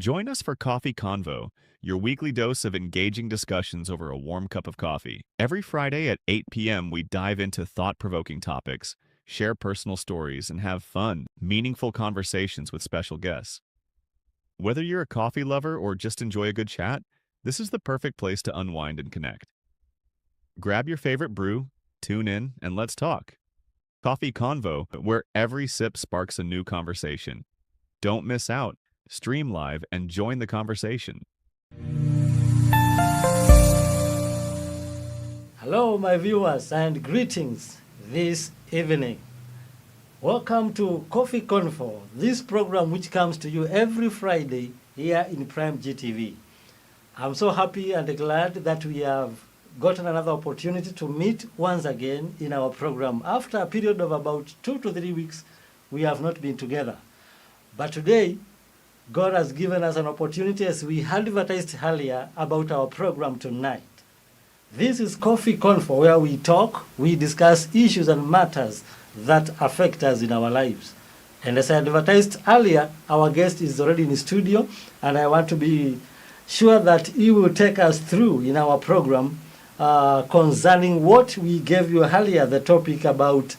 Join us for Coffee Convo, your weekly dose of engaging discussions over a warm cup of coffee. Every Friday at 8 p.m., we dive into thought-provoking topics, share personal stories, and have fun, meaningful conversations with special guests. Whether you're a coffee lover or just enjoy a good chat, this is the perfect place to unwind and connect. Grab your favorite brew, tune in, and let's talk. Coffee Convo, where every sip sparks a new conversation. Don't miss out. Stream live and join the conversation. Hello, my viewers, and greetings this evening. Welcome to Coffee Convo, this program which comes to you every Friday here in Prime GTV. I'm so happy and glad that we have gotten another opportunity to meet once again in our program. After a period of about 2 to 3 weeks, we have not been together. But today, God has given us an opportunity, as we advertised earlier, about our program tonight. This is Coffee Convo, where we talk, we discuss issues and matters that affect us in our lives. And as I advertised earlier, our guest is already in the studio, and I want to be sure that he will take us through in our program concerning what we gave you earlier, the topic about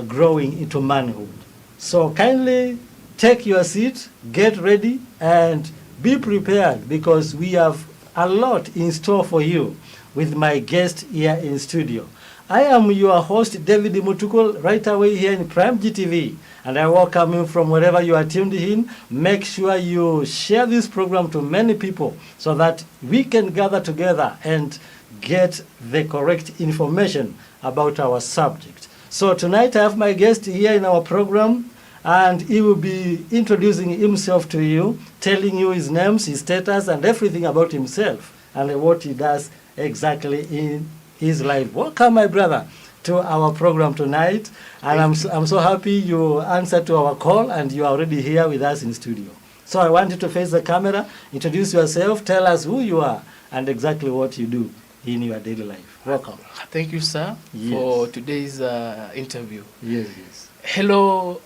growing into manhood. So kindly take your seat, get ready, and be prepared, because we have a lot in store for you with my guest here in studio. I am your host, David Mutukul, right away here in Prime GTV, and I welcome you from wherever you are tuned in. Make sure you share this program to many people so that we can gather together and get the correct information about our subject. So tonight I have my guest here in our program, and he will be introducing himself to you, telling you his name, his status, and everything about himself and what he does exactly in his life. Welcome, my brother, to our program tonight. And I'm so happy you answered to our call, and you are already here with us in studio. So I want you to face the camera, introduce yourself, tell us who you are, and exactly what you do in your daily life. Welcome. Thank you, sir, for today's interview. Yes, yes. Hello,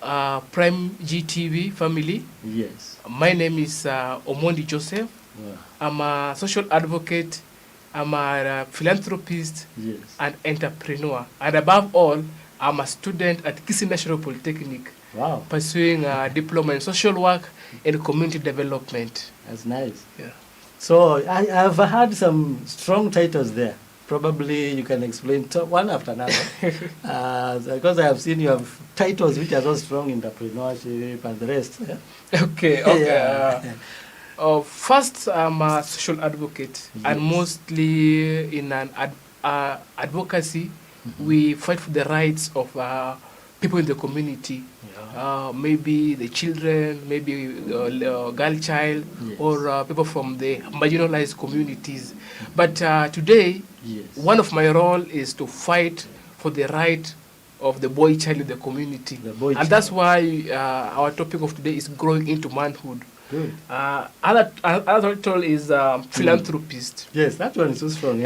Prime GTV family. Yes. My name is Omondi Joseph. Wow. I'm a social advocate. I'm a philanthropist and entrepreneur. And above all, I'm a student at Kisi National Polytechnic. Wow. Pursuing a diploma in social work and community development. That's nice. Yeah. So I've had some strong titles there. Probably you can explain one after another. Because I have seen you have titles which are so strong, entrepreneurship and the rest. Okay. Yeah. First, I'm a social advocate, and mostly in an advocacy, we fight for the rights of people in the community. Yeah. Maybe the children, maybe girl child, or people from the marginalized communities. But today, one of my role is to fight for the right of the boy child in the community. And that's why our topic of today is growing into manhood. Good. Other title is philanthropist. Yes, that one is so strong.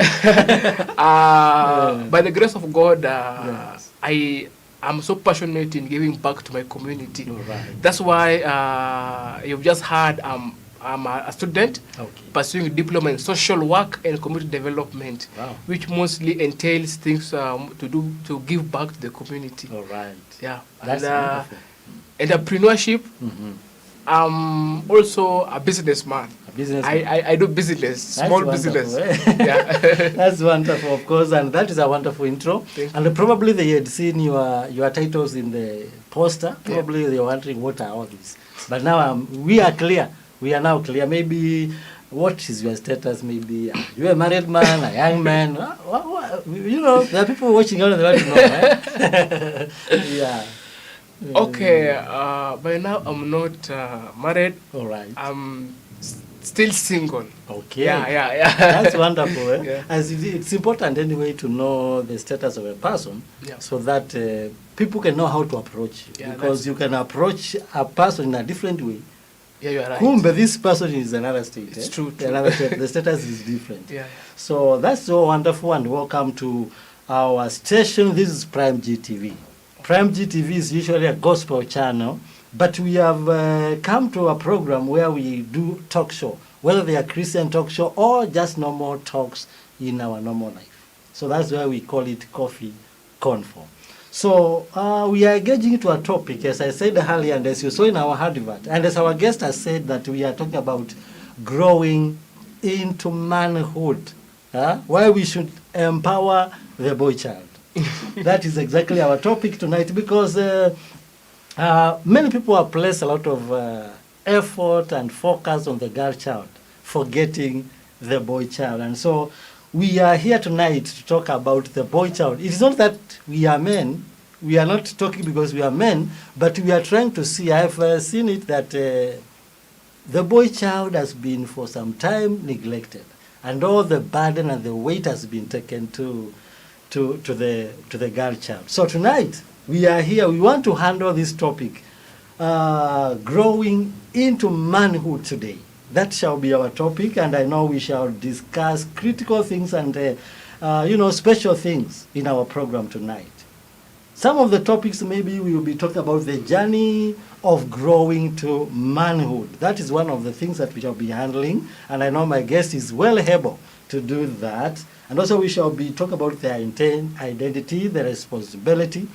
By the grace of God, I am so passionate in giving back to my community. Right. That's why you've just heard I'm a student pursuing a diploma in social work and community development, which mostly entails things to give back to the community. All right. Yeah. That's wonderful. Entrepreneurship. I'm also a businessman. I do business, small business. Yeah. That's wonderful, of course, and that is a wonderful intro. And probably they had seen your titles in the poster. Probably they were wondering what are all these. But now we are clear. We are now clear. Maybe what is your status? Maybe you're a married man, a young man. You know, there are people watching out and they want to know. Yeah. Okay, by now I'm not married. All right. I'm still single. Okay. Yeah. That's wonderful. Eh? Yeah. As it's important anyway to know the status of a person, so that people can know how to approach you. Yeah, because you can approach a person in a different way. Yeah, you are right. But this person is another state. It's true. Another state. The status is different. Yeah. So that's so wonderful, and welcome to our station. This is Prime GTV. Prime GTV is usually a gospel channel But we have come to a program where we do talk show, whether they are Christian talk show or just normal talks in our normal life. So that's why we call it Coffee Convo. So we are engaging into a topic, as I said earlier, and as you saw in our advert, and as our guest has said, that we are talking about growing into manhood, why we should empower the boy child. That is exactly our topic tonight, because many people have placed a lot of effort and focus on the girl child, forgetting the boy child. And so we are here tonight to talk about the boy child. It is not that we are men. We are not talking because we are men, but we are trying to see. I have seen it that the boy child has been for some time neglected, and all the burden and the weight has been taken to the girl child. So tonight we are here. We want to handle this topic, growing into manhood today. That shall be our topic, and I know we shall discuss critical things and special things in our program tonight. Some of the topics, maybe we will be talking about the journey of growing to manhood. That is one of the things that we shall be handling, and I know my guest is well able to do that. And also we shall be talking about the identity, the responsibility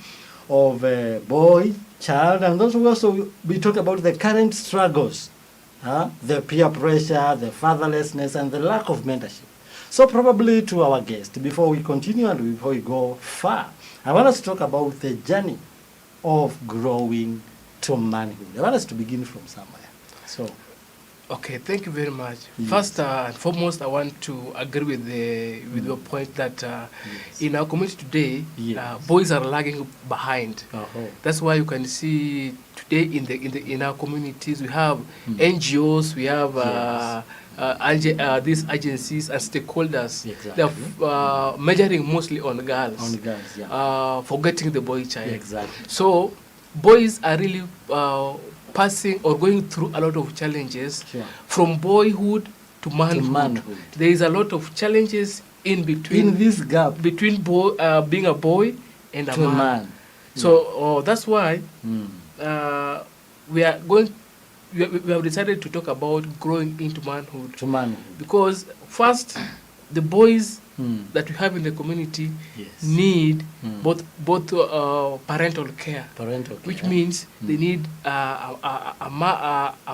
of a boy, child, and also we also be talking about the current struggles, the peer pressure, the fatherlessness, and the lack of mentorship. So probably to our guest, before we continue and before we go far, I want us to talk about the journey of growing to manhood. I want us to begin from somewhere. So, Okay, thank you very much. Yes. First and foremost, I want to agree with your point that Yes. in our community today, Yes. boys are lagging behind. Uh-huh. That's why you can see today in our communities we have NGOs, we have these agencies and stakeholders. Exactly. They are measuring mostly on girls. On girls, yeah. Forgetting the boy child. Exactly. So boys are really passing or going through a lot of challenges, Sure. from boyhood to manhood. manhood. There is a lot of challenges in between, In this gap between being a boy and a to a man. man. So that's why Mm. we are going. We have decided to talk about growing into manhood, To manhood. because first, the boys Mm. that we have in the community Yes. need Mm. both parental care, Parental which care. means they need a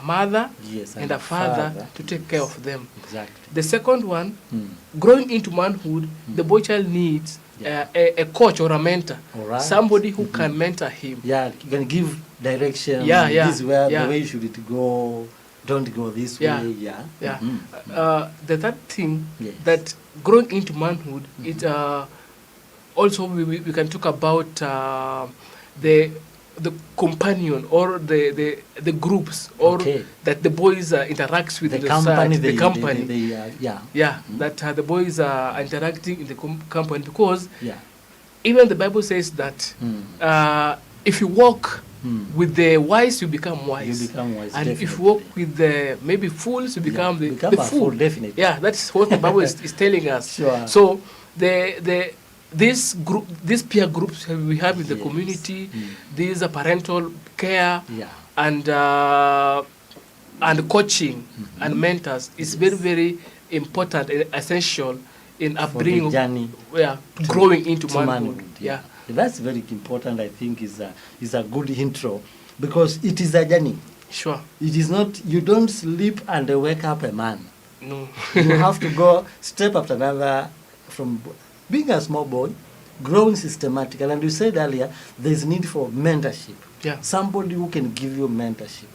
mother Yes, and a father to take care of them. Exactly. The second one, Mm. growing into manhood, the boy child needs Yeah. a coach or a mentor, All right. somebody who can mentor him. Yeah, you can give direction. Yeah, yeah, This is where yeah. the way should it go. Don't go this Yeah. way. Yeah. Yeah. Mhm. The third thing, Yes. that growing into manhood, it also we can talk about the companion or the groups or Okay. that the boys interacts with The in the company. society, the company. Yeah. Yeah, that the boys are interacting in the company, because Yeah. even the Bible says that if you walk Mm. with the wise, you become wise. You become wise, and if you definitely. walk with the maybe fools, you become Yeah, the become a fool. fool, definitely. Yeah, that's what the Bible is telling us. Sure. So this peer groups we have in the Yes. community, Mm. these are parental care Yeah. and coaching and mentors is very, very important and essential in For the upbringing, journey growing into to manhood. Yeah. That's very important. I think is a good intro, because it is a journey. Sure. It is not, you don't sleep and wake up a man. No. You have to go step after another, from being a small boy, growing systematically. And you said earlier, there's need for mentorship. Yeah. Somebody who can give you mentorship.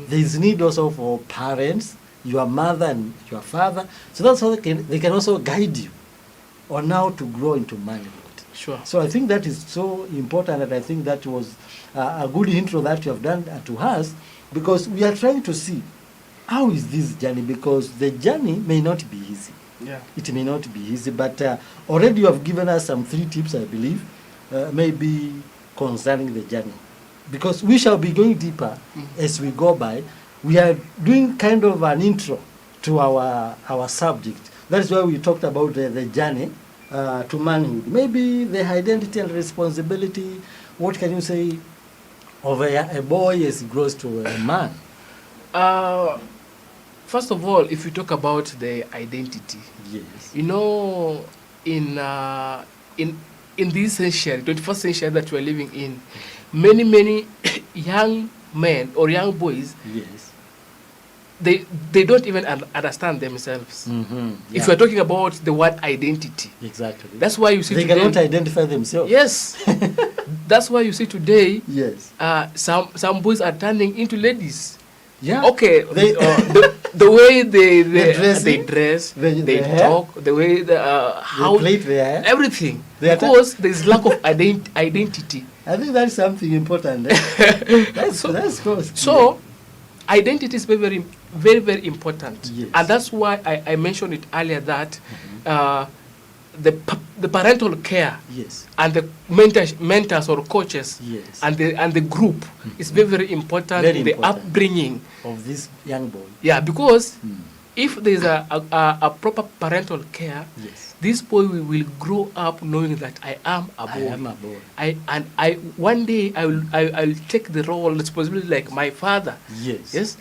There's need also for parents, your mother and your father. So that's how they can also guide you on how to grow into manhood. Sure. So I think that is so important, and I think that was a good intro that you have done to us, because we are trying to see how is this journey, because the journey may not be easy. Yeah. It may not be easy, but already you have given us some 3 tips, I believe, maybe concerning the journey. Because we shall be going deeper as we go by. We are doing kind of an intro to our subject. That is why we talked about the journey to manhood. Maybe the identity and responsibility, what can you say, of a boy as he grows to a man? First of all, if you talk about the identity, Yes. you know, in this century, 21st century that we are living in, many young men or young boys, Yes. they don't even understand themselves. Mm-hmm. If you are talking about the word identity, Exactly. that's why you see they today. cannot identify themselves. Yes, that's why you see today. Yes. Some boys are turning into ladies. Yeah. Okay, They, the way they dressing, dress, the they hair, talk, the way how they plait their hair. everything, They because there's lack of identity. I think that's something important. Eh? That's close. So, identity is very important, Yes. and that's why I mentioned it earlier that the parental care Yes. and the mentors or coaches Yes. and the group is very important Very in the important. upbringing. Of this young boy. Yeah, because Mm. if there's a proper parental care, Yes. this boy will grow up knowing that I am a boy. I am a boy. I one day I will take the role responsibility like my father. Yes. Yes,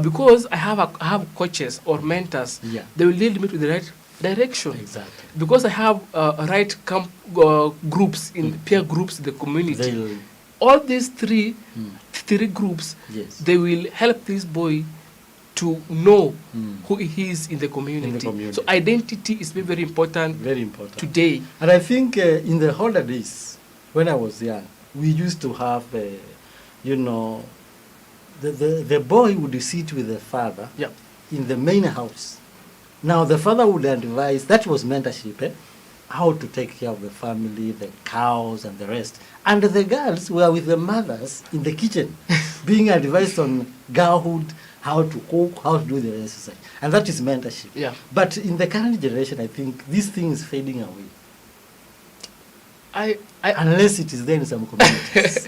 because I have coaches or mentors. Yeah. They will lead me to the right direction. Exactly. Because I have right groups in peer groups in the community. They'll. All these three Mm. groups, Yes. they will help this boy to know Mm. who he is in the community. community. So identity is very important Very important. today. And I think in the older days, when I was young, we used to have, the boy would sit with the father Yeah. in the main house. Now the father would advise, that was mentorship, how to take care of the family, the cows and the rest. And the girls were with the mothers in the kitchen, being advised on girlhood, how to cook, how to do the exercise. And that is mentorship. Yeah. But in the current generation, I think this thing is fading away. Unless it is there in some communities.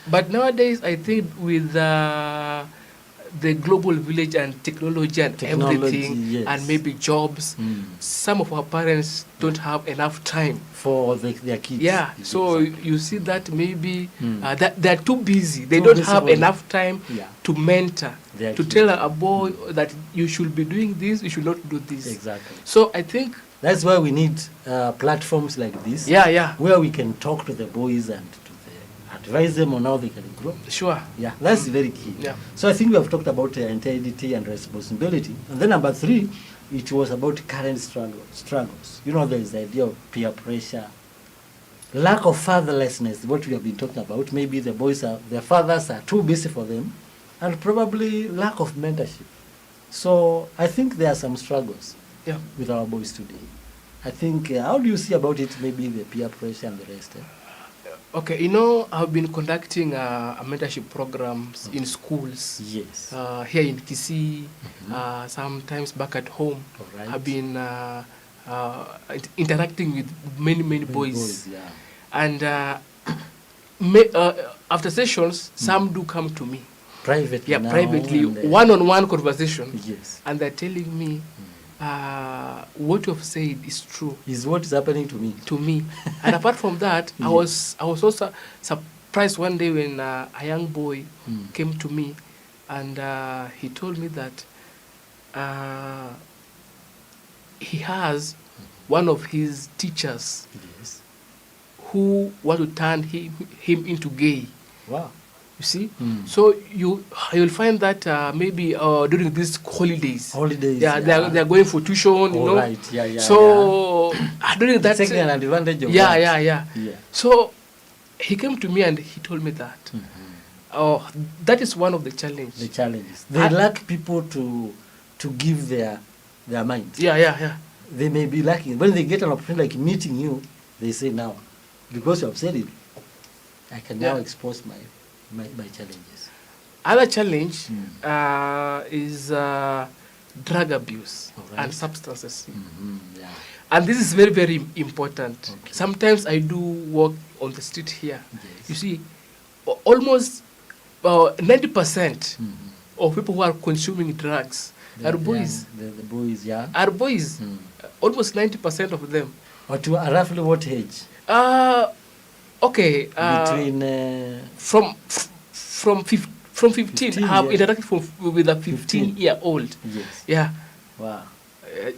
but nowadays I think with the global village and technology and everything, yes. and maybe jobs, some of our parents don't have enough time for their kids. Yeah, so Exactly. you see that maybe that they're too busy. They Too don't busy have for it. enough time Yeah. to mentor, Their to kids. tell a boy that you should be doing this, you should not do this. Exactly. So I think, That's why we need platforms like this. yeah, Where we can talk to the boys and advise them on how they can grow. sure. Yeah, that's very key. Yeah. So I think we have talked about integrity and responsibility. And then number 3, it was about current struggles. There's the idea of peer pressure, lack of fatherlessness, what we have been talking about. Maybe their fathers are too busy for them, and probably lack of mentorship. So I think there are some struggles Yeah. with our boys today. I think, how do you see about it, maybe the peer pressure and the rest? Okay, I've been conducting a mentorship programs in schools. Yes. Here in Kisii, sometimes back at home. All right. I've been interacting with many boys. Yeah. And after sessions, some do come to me. Privately. Yeah, now privately, and, one-on-one conversation. Yes. And they're telling me, what you have said is true Is what is happening to me. And apart from that, I Yes. was also surprised one day when a young boy Mm. came to me, and he told me that he has one of his teachers Yes. who want to turn him into gay. Wow. You see, Mm. so you'll find that maybe during these holidays, Holidays. yeah, they're going for tuition, All right. Yeah. So during that, taking an advantage of yeah, that. yeah. Yeah. So he came to me and he told me that. Mhm. Oh, that is one of the challenges. The challenges. They lack people to give their minds. Yeah. They may be lacking. When they get an opportunity like meeting you, they say, now, because you have said it, I can now Yeah. expose my challenges. Other challenge Mm. is drug abuse All right. and substances. Mm-hmm. Yeah. And this is very important. Okay. Sometimes I do walk on the street here. Yes. You see, almost 90% Mhm. of people who are consuming drugs are boys. The boys, yeah. Are boys. Mm. Almost 90% of them. Or to roughly what age? Okay. Between From 15, have yes. interacted with a 15-year-old. Yes. Yeah. Wow.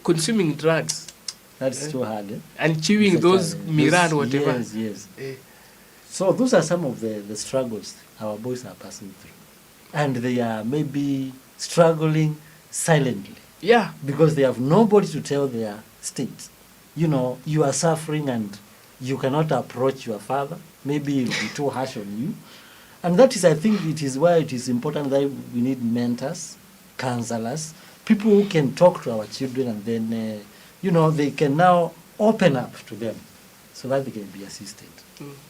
Consuming drugs. That's too hard. And chewing It's a those challenge. Miran, whatever. Yes, yes. Eh, So those are some of the struggles our boys are passing through. And they are maybe struggling silently yeah. because they have nobody to tell their state. You know, you are suffering and you cannot approach your father. Maybe it will be too harsh on you. And that is, I think, it is why it is important that we need mentors, counselors, people who can talk to our children and then, you know, they can now open up to them so that they can be assisted.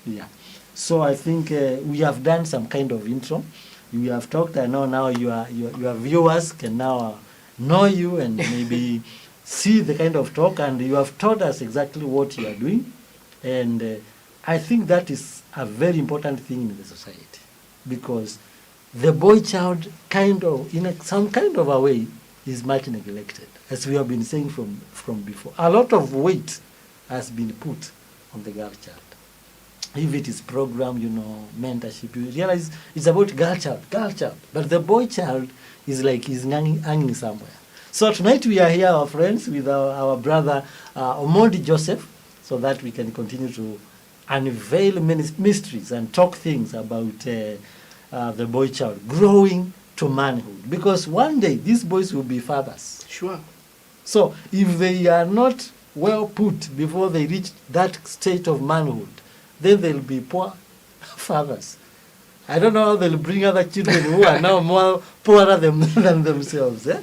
Yeah. So I think we have done some kind of intro. We have talked. I know now your viewers can now know you and maybe see the kind of talk, and you have taught us exactly what you are doing. And I think that is a very important thing in the society, because the boy child kind of, in some kind of a way, is much neglected, as we have been saying from before. A lot of weight has been put on the girl child. If it is program, you know, mentorship, you realize it's about girl child. But the boy child is like he's hanging somewhere. So tonight we are here, our friends, with our brother Omondi Joseph, so that we can continue to unveil many mysteries and talk things about the boy child growing to manhood. Because one day these boys will be fathers. Sure. So if they are not well put before they reach that state of manhood, then they'll be poor fathers. I don't know how they'll bring other children who are now more poorer than themselves. Eh?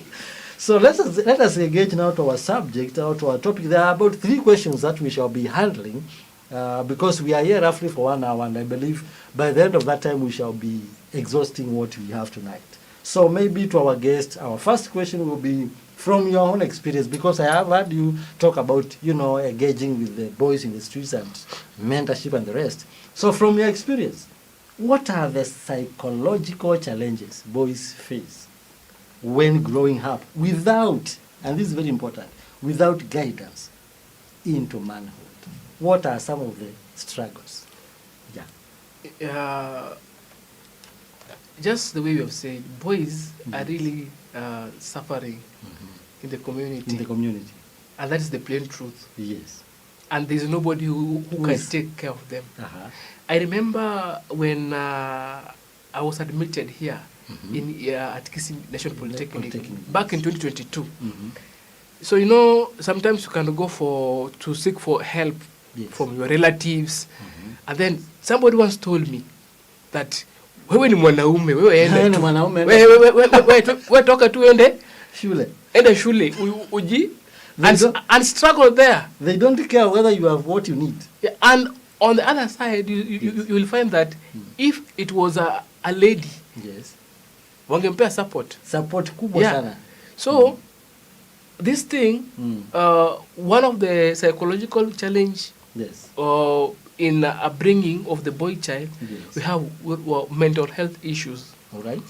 So let us engage now to our subject, or to our topic. There are about 3 questions that we shall be handling, because we are here roughly for 1 hour, and I believe by the end of that time we shall be exhausting what we have tonight. So maybe to our guest, our first question will be from your own experience, because I have heard you talk about, you know, engaging with the boys in the streets and mentorship and the rest. So from your experience, what are the psychological challenges boys face when growing up without, and this is very important, without guidance into manhood? What are some of the struggles? Yeah. Just the way you have said, boys are really suffering in the community. In the community. And that is the plain truth. Yes. And there's nobody who can take care of them. I remember when I was admitted here at Kisi National Polytechnic back in 2022. So, you know, sometimes you can go to seek for help from your relatives. And then somebody once told me that wewe ni mwanaume, wewe ende. Wewe toka tu ende shule uji and struggle there. They don't care whether you have what you need. Yeah, and on the other side, you will find that if it was a lady, yes, wangempea support kubwa sana. So this thing, one of the psychological challenge, yes, in upbringing of the boy child, yes, we have mental health issues. All right.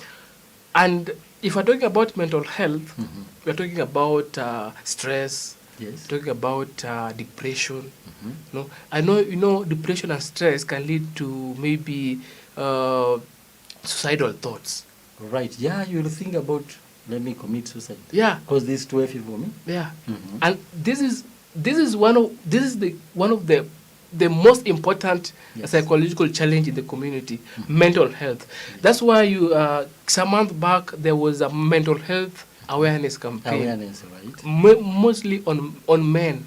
And if we're talking about mental health, we're talking about stress. Yes. Talking about depression. No, I know, you know, depression and stress can lead to maybe suicidal thoughts. Right. Yeah, you'll think about, let me commit suicide. Yeah. Because this is too heavy for me. Yeah. And this is one of the most important psychological challenge in the community, mental health. That's why some months back there was a mental health awareness campaign. Awareness, right? Mostly on men.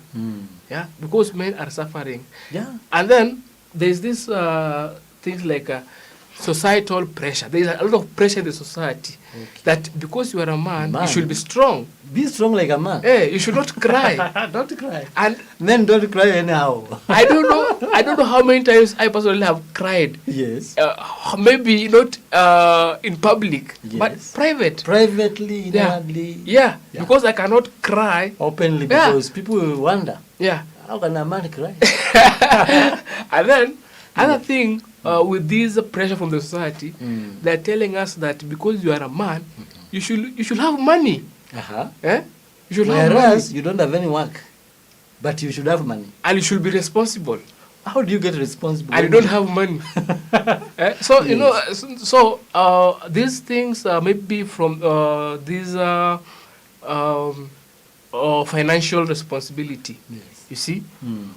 Yeah, because men are suffering. Yeah. And then there's this things like societal pressure. There's a lot of pressure in the society that because you are a man, you should be strong. Be strong like a man. Hey, you should not cry. Don't cry. And men don't cry anyhow. I don't know how many times I personally have cried. Yes. Maybe not in public, but private. Privately, inwardly. Yeah, because I cannot cry openly, because people will wonder. Yeah. How can a man cry? And then another thing, with this pressure from the society, they're telling us that because you are a man, you should have money. You should have money. Whereas you don't have any work, but you should have money. And you should be responsible. How do you get responsible? And you don't have money. So you know, these things maybe from these financial responsibility. Yes. You see, Mm.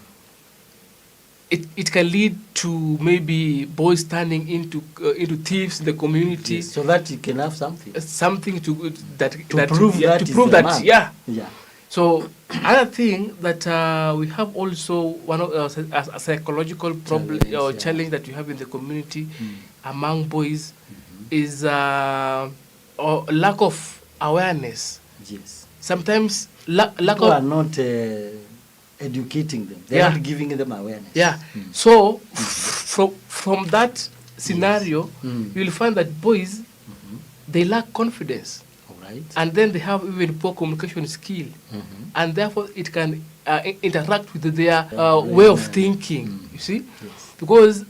it can lead to maybe boys turning into thieves in the community. Yes, so that you can have something. Something to that To prove that to is prove the that man. yeah. Yeah. So other thing that we have also one of a psychological problem Challenge, or yeah. challenge that you have in the community Mm. among boys Mhm. is or lack of awareness. Yes. Sometimes lack People are of not educating them. They're Yeah. not giving them awareness. yeah. Mm. So from that scenario, Mm. you will find that boys Mhm. they lack confidence, All right. and then they have even poor communication skill, Mhm. and therefore it can interact with their Brain way of and- thinking. Mm. You see, Yes. because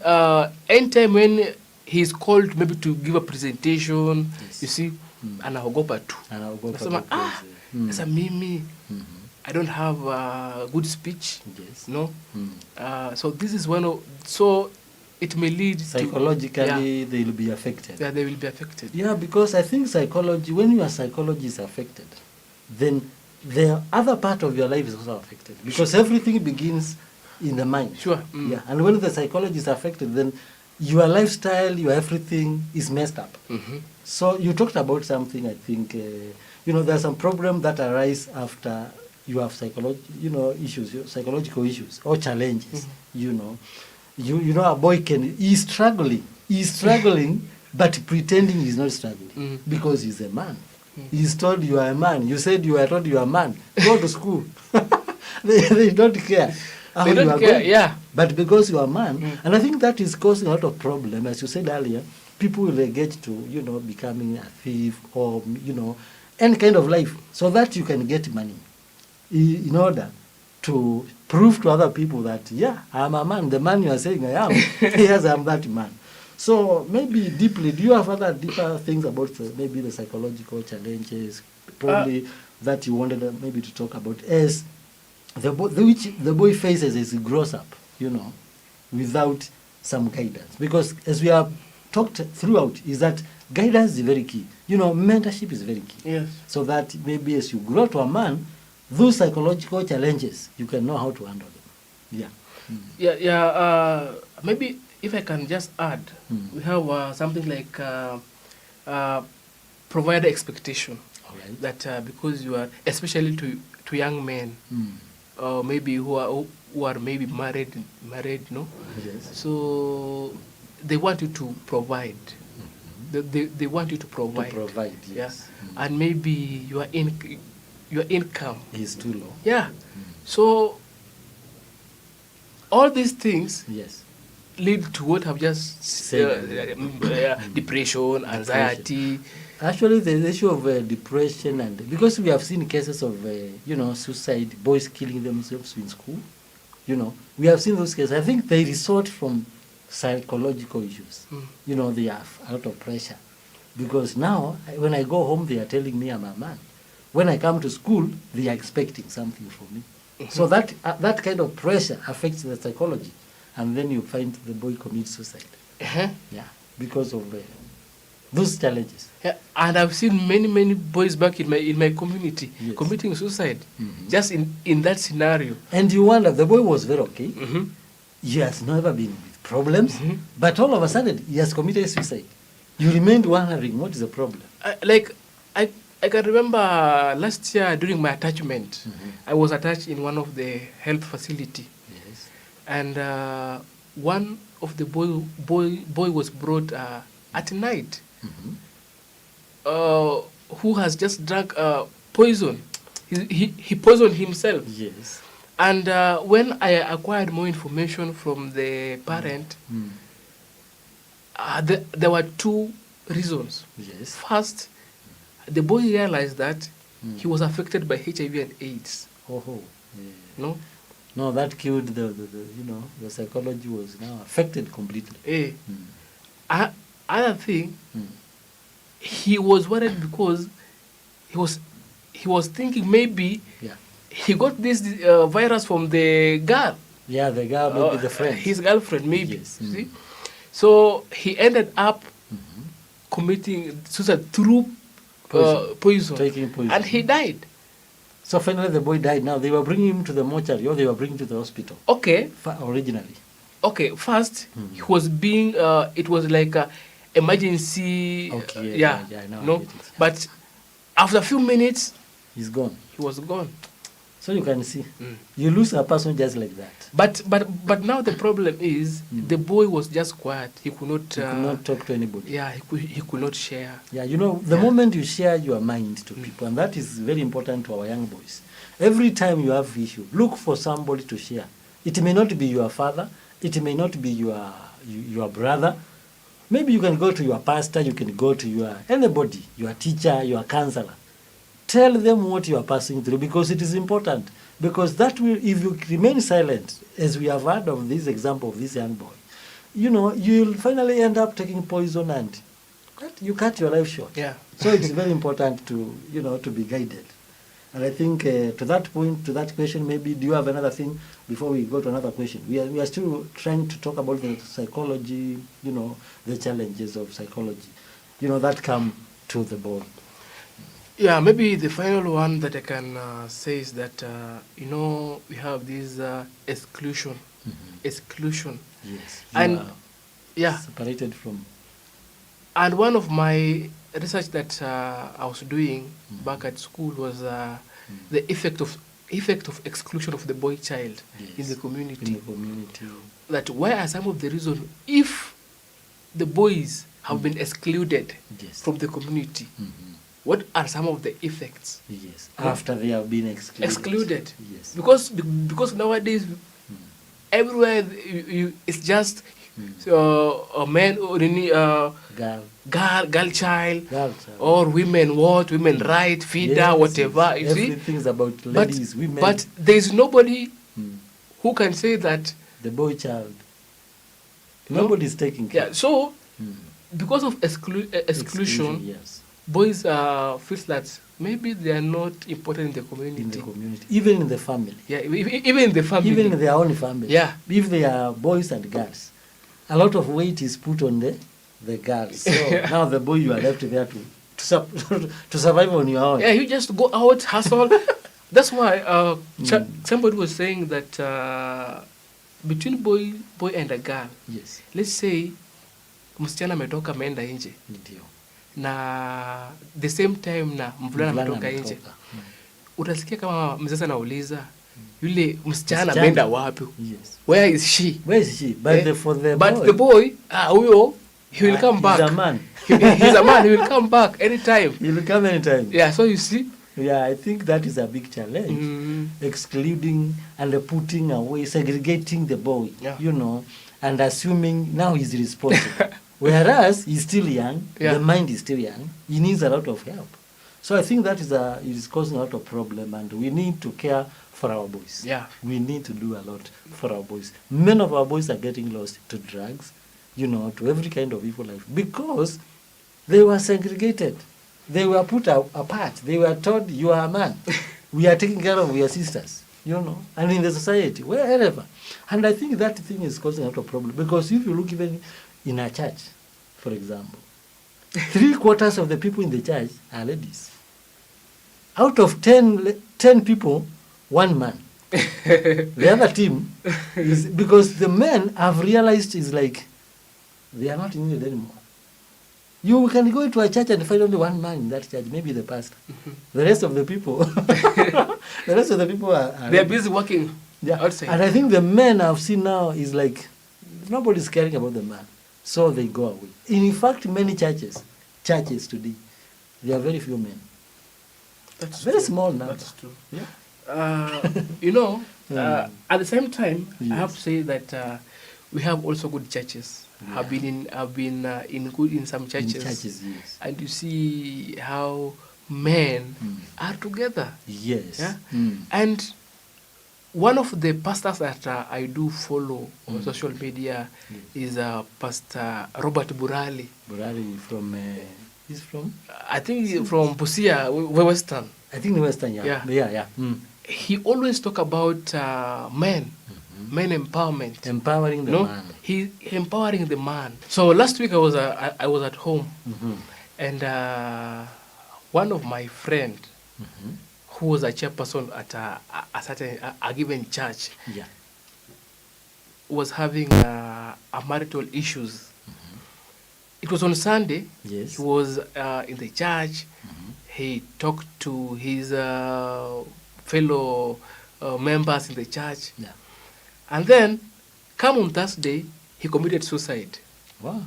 anytime when he's called maybe to give a presentation, Yes. you see, Mm. anaogopa tu. And I'll go Nasema, for the sasa mimi Mhm. I don't have good speech, Yes. no. Mm. So this is one of so it may lead Psychologically, to they'll be affected. yeah, they will be affected. Yeah, because I think psychology, when your psychology is affected, then the other part of your life is also affected. Because everything begins in the mind. Sure. Mm. Yeah, and when the psychology is affected, then your lifestyle, your everything is messed up. Mm-hmm. So you talked about something, I think, there are some problems that arise after you have psychological issues or challenges, a boy he's struggling, but pretending he's not struggling because he's a man. He's told you are a man. You said you are told you are a man. Go to school. they don't care. How They you don't are care, going. yeah. But because you are a man, and I think that is causing a lot of problem. As you said earlier, people will get to, becoming a thief or, any kind of life so that you can get money in order to prove to other people that, yeah, I'm a man. The man you are saying I am, yes, I'm that man. So maybe deeply, do you have other deeper things about maybe the psychological challenges, probably that you wanted maybe to talk about as which the boy faces as he grows up, without some guidance? Because as we have talked throughout, is that guidance is very key. Mentorship is very key. Yes. So that maybe as you grow to a man, those psychological challenges, you can know how to handle them. Yeah. Yeah. Maybe if I can just add, we have something like provide expectation. All right. That because you are, especially to young men, maybe who are maybe married, no. Yes. So they want you to provide. They want you to provide. To provide, yes. Yeah. And maybe your income is too low. Yeah. So all these things Yes. lead to what I've just said, depression, anxiety. Actually, the issue of depression, and because we have seen cases of suicide, boys killing themselves in school, we have seen those cases. I think they resort from psychological issues. They have a lot of pressure because now when I go home, they are telling me I'm a man. When I come to school, they are expecting something from me. So that kind of pressure affects the psychology, and then you find the boy commits suicide. Yeah, because of those challenges. Yeah, and I've seen many boys back in my community committing suicide, just in that scenario. And you wonder, the boy was very okay. He has never been with problems, but all of a sudden he has committed suicide. You remained wondering, what is the problem? I can remember last year during my attachment, I was attached in one of the health facility. Yes. And one of the boy was brought at night, who has just drunk poison. He poisoned himself. Yes. And when I acquired more information from the parent, there were two reasons. Yes. First, the boy realized that he was affected by HIV and AIDS. Oh. Yeah. No? No, that killed the psychology was now affected completely. Other thing, he was worried because he was thinking maybe he got this virus from the girl. Yeah, the girl, maybe the friend. his girlfriend, maybe. Yes. See? So he ended up committing suicide through poison. Taking poison. And he died. So finally the boy died. Now they were bringing him to the mortuary, or they were bringing him to the hospital. Okay. Originally. Okay, first he was being it was like a emergency. Okay, Yeah, now I no. get it. But after a few minutes, He's gone. he was gone. So you can see, you lose a person just like that. But now the problem is the boy was just quiet. He could not. You could not talk to anybody. Yeah, he could not share. Yeah, you know, the moment you share your mind to people, and that is very important to our young boys. Every time you have issue, look for somebody to share. It may not be your father. It may not be your brother. Maybe you can go to your pastor. You can go to your anybody, your teacher, your counselor. Tell them what you are passing through, because it is important. Because that will, if you remain silent, as we have heard of this example of this young boy, you know, you'll finally end up taking poison and you cut your life short. Yeah. So it's very important to, you know, to be guided. And I think to that point, to that question, maybe do you have another thing before we go to another question? We are still trying to talk about the psychology, you know, the challenges of psychology, you know, that come to the boy. Yeah, maybe the final one that I can say is that you know, we have this exclusion. Exclusion. Yes. And You are yeah, separated from. and one of my research that I was doing back at school was the effect of exclusion of the boy child in the community. In the community. That why are some of the reasons if the boys have been excluded Yes. from the community, what are some of the effects? Yes. After they have been excluded. Yes. Because nowadays everywhere it's just a man or any girl child or women right, feeder, whatever. You see, everything's about ladies, women. but there is nobody who can say that the boy child. No? Nobody's taking care. Yeah. So because of exclusion, yes. boys feel that maybe they are not important in the community. In the community, even in the family. Yeah, even in the family. Even in their own family. Yeah. If they are boys and girls, a lot of weight is put on the girls. So now the boy, you are left there to survive on your own. Yeah, you just go out, hustle. That's why somebody was saying that between boy and a girl, Yes. let's say msichana ametoka ameenda nje Ndio. na the same time na mvulana ametoka nje, utasikia kama mzazi anauliza yule msichana ameenda wapi? Yes. Where is she? Where is she? But the boy, huyo, he will come back. He's a man. He's a man. He will come back anytime. He will come anytime. Yeah. So you see. Yeah, I think that is a big challenge. Excluding and putting away, segregating the boy. Yeah. You know, and assuming now he's responsible. Whereas he's still young, the mind is still young. He needs a lot of help. So I think that is causing a lot of problem, and we need to care for our boys. Yeah. We need to do a lot for our boys. Many of our boys are getting lost to drugs, you know, to every kind of evil life, because they were segregated. They were put apart. They were told, you are a man. We are taking care of your sisters, you know, and in the society, wherever. And I think that thing is causing a lot of problem, because if you look even in a church, for example, 3/4 of the people in the church are ladies. Out of 10 people, 1 man. The other team is because the men have realized is like they are not needed anymore. You can go into a church and find only 1 man in that church, maybe the pastor. The rest of the people, are they are busy working outside. And I think the men I've seen now is like nobody's caring about the man, so they go away. In fact, many churches today, there are very few men. That's very true. small number. That's true. Yeah. You know, at the same time, I have to say that we have also good churches. Yeah. I've been in some churches. In churches, yes. And you see how men are together. Yes. Yeah. And one of the pastors that I do follow on social media is Pastor Robert Burali. Burali from he's from? I think he's from Busia, Western. I think the Western, yeah. Yeah. Yeah. He always talk about men men empowerment. Empowering the No, man. he empowering the man. So last week I was at home, and one of my friend who was a chairperson at a certain a given church Yeah. was having marital issues. It was on Sunday. Yes. He was in the church. He talked to his fellow members in the church. Yeah. And then, come on Thursday, he committed suicide. Wow.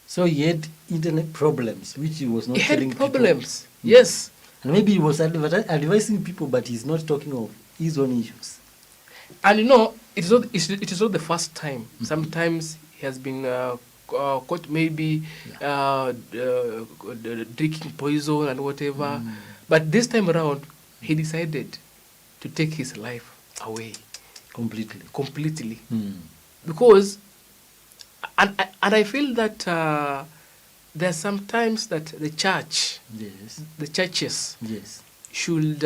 So he had internet problems, which he was not He telling had problems. Yes. people. And maybe he was advising people, but he's not talking of his own issues. And you know, it is not the first time. Sometimes he has been caught maybe drinking poison and whatever. But this time around, he decided to take his life away Completely. completely. Because, and I feel that there are some times that the church, Yes. the churches Yes. should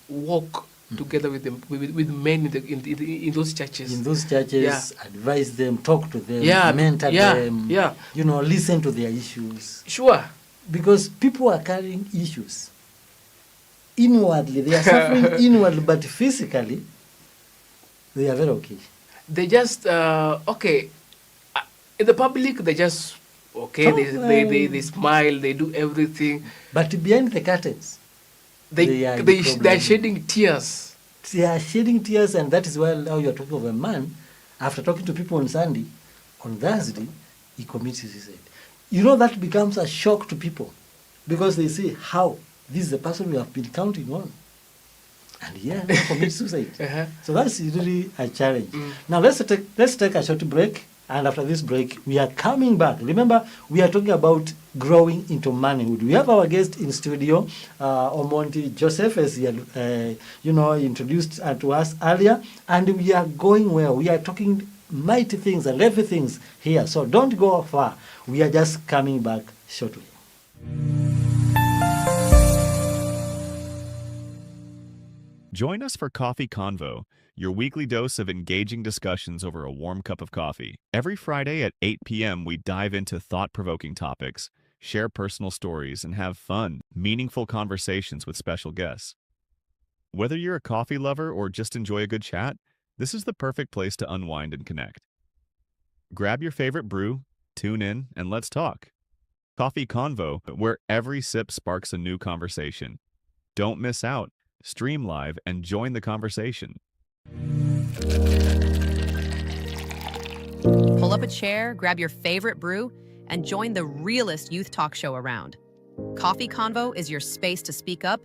work together with them, with men in those churches. In those churches, advise them, talk to them, Yeah, mentor yeah, them, yeah. Listen to their issues. Sure. Because people are carrying issues. Inwardly, they are suffering inwardly, but physically, they are very okay. They just okay. In the public, they just okay. They smile. They do everything. But behind the curtains, They are are shedding tears. They are shedding tears, and that is why now you are talking of a man. After talking to people on Sunday, on Thursday, he commits suicide. You know, that becomes a shock to people because they say, how? This is the person we have been counting on. And yeah, commits suicide. So that's really a challenge. Now let's take a short break. And after this break, we are coming back. Remember, we are talking about growing into manhood. We have our guest in studio, Omondi Joseph, as he had, introduced to us earlier. And we are going well. We are talking mighty things and heavy things here. So don't go far. We are just coming back shortly. Join us for Coffee Convo, your weekly dose of engaging discussions over a warm cup of coffee. Every Friday at 8 p.m., we dive into thought-provoking topics, share personal stories, and have fun, meaningful conversations with special guests. Whether you're a coffee lover or just enjoy a good chat, this is the perfect place to unwind and connect. Grab your favorite brew, tune in, and let's talk. Coffee Convo, where every sip sparks a new conversation. Don't miss out. Stream live and join the conversation. Pull up a chair, grab your favorite brew, and join the realest youth talk show around. Coffee Convo is your space to speak up,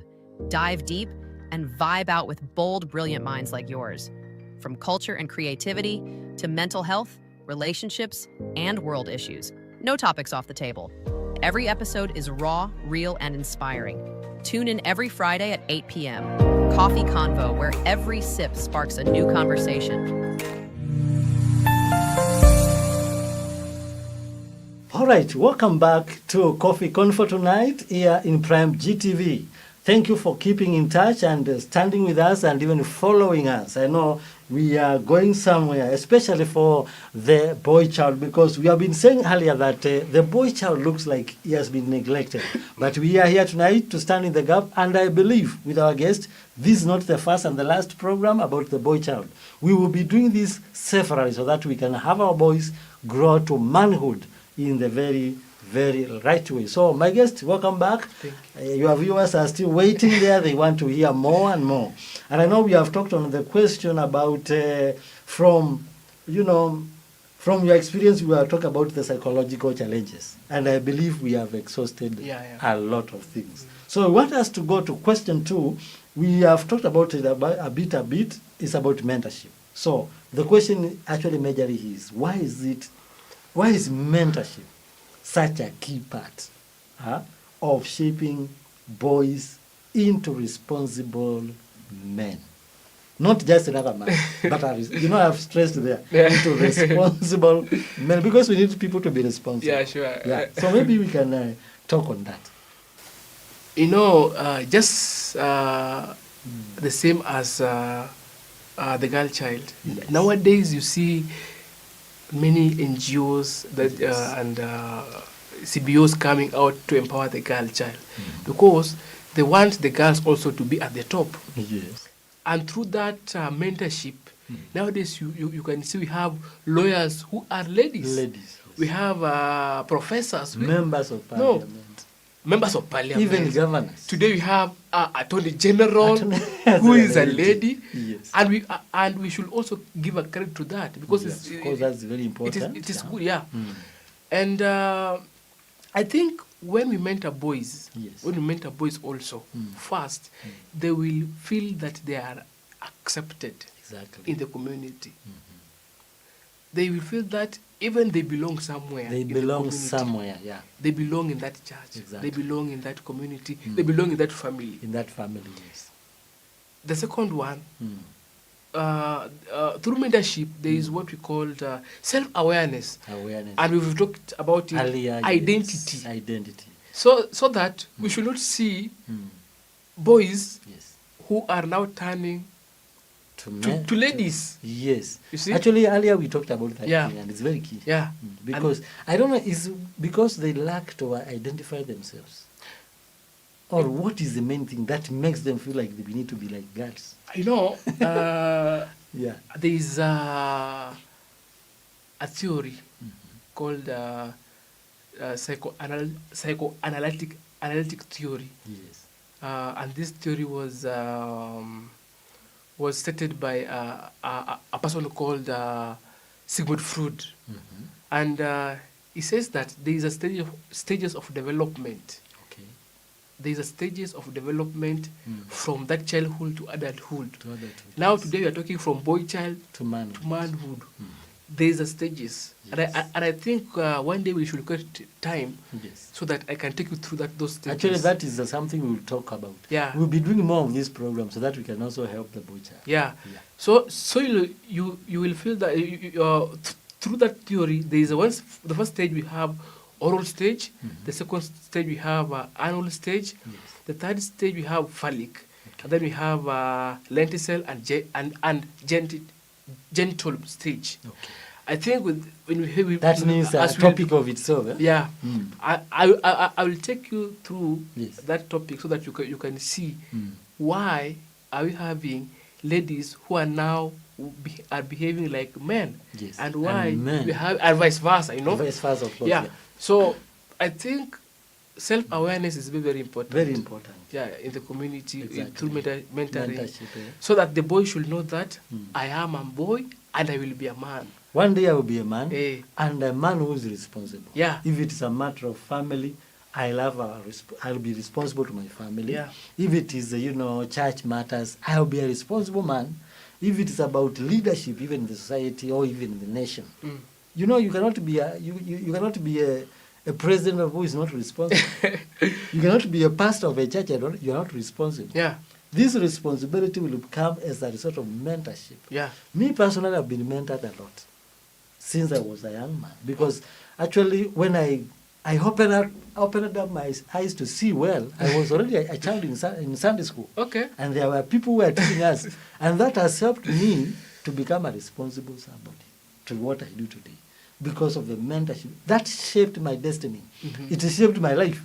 dive deep, and vibe out with bold, brilliant minds like yours. From culture and creativity to mental health, relationships, and world issues. No topics off the table. Every episode is raw, real, and inspiring. Tune in every Friday at 8 p.m. Coffee Convo, where every sip sparks a new conversation. All right, welcome back to Coffee Convo tonight here in Prime GTV. Thank you for keeping in touch and standing with us and even following us. I know we are going somewhere, especially for the boy child, because we have been saying earlier that the boy child looks like he has been neglected. But we are here tonight to stand in the gap, and I believe with our guest, this is not the first and the last program about the boy child. We will be doing this severally so that we can have our boys grow to manhood in the very right way. So, my guest, welcome back. Your viewers are still waiting there. They want to hear more and more. And I know we have talked on the question about, from your experience, we are talking about the psychological challenges. And I believe we have exhausted a lot of things. So, I want us to go to question 2. We have talked about it a bit. It's about mentorship. So, the question actually majorly is, why is mentorship such a key part of shaping boys into responsible men? Not just another man, but I've stressed there, into responsible men, because we need people to be responsible. Yeah, sure. Yeah. So maybe we can talk on that. You know, just the same as the girl child. Nowadays, you see many NGOs that and CBOs coming out to empower the girl child because they want the girls also to be at the top. Yes. And through that mentorship, nowadays you can see we have lawyers who are ladies. Ladies. We have professors. Members of parliament. Members of parliament. Even governors. Today we have Attorney General, who is a lady. Yes. And we should also give a credit to that because Yes, of course, that's very important. It is good, yeah. And I think when we mentor boys, also, first, they will feel that they are accepted Exactly. in the community. They will feel that even they belong somewhere. They in the belong community. somewhere, yeah. They belong in that church. Exactly. They belong in that community. They belong in that family. In that family, yes. The second one, through mentorship, there is what we call self-awareness. Awareness. And we've talked about it, Earlier, yes. identity. Identity. So that we should not see boys Yes. who are now turning to ladies. Yes. You see? Actually, earlier we talked about that Yeah. thing, and it's very key. Yeah. Because, I don't know, is because they lack to identify themselves? Or what is the main thing that makes them feel like they need to be like girls? You know, Yeah. there is a theory called psychoanalytic theory. Yes. And this theory was stated by a person called Sigmund Freud. And he says that there is a stages of development. Okay. There is a stages of development from that childhood to adulthood. Now Yes. today we are talking from boy child To manhood. to manhood. There is a stages. Yes. And I think one day we should get time Yes. so that I can take you through those stages. Actually, that is something we will talk about. Yeah. We'll be doing more of this program so that we can also help the boy child. Yeah. Yeah. So you will feel that through that theory, there is the first stage we have oral stage, the second stage we have anal stage, Yes. the third stage we have phallic, and then we have lenticel and genital stage. Okay. I think when we That means a as we- topic of itself. Eh? Yeah, I will take you through Yes. that topic so that you can see why are we having ladies who are now are behaving like men, Yes. and why And men. we have and vice versa. You know, Vice versa, of course. yeah. So I think self-awareness is very important. Very important. Yeah, in the community Exactly. through mentoring, Mentorship, eh? so that the boy should know that I am a boy and I will be a man. One day I will be a man, Eh. and a man who is responsible. Yeah. If it is a matter of family, I'll be responsible to my family. Yeah. If it is, church matters, I'll be a responsible man. If it is about leadership, even in the society or even in the nation, you cannot be you cannot be a president who is not responsible. You cannot be a pastor of a church and you're not responsible. Yeah, This responsibility will come as a result of mentorship. yeah, Me personally, I've been mentored a lot since I was a young man, because actually when I opened up my eyes to see well, I was already a child in Sunday school. okay. And there were people who were teaching us. And that has helped me to become a responsible somebody to what I do today because of the mentorship. That shaped my destiny. It shaped my life.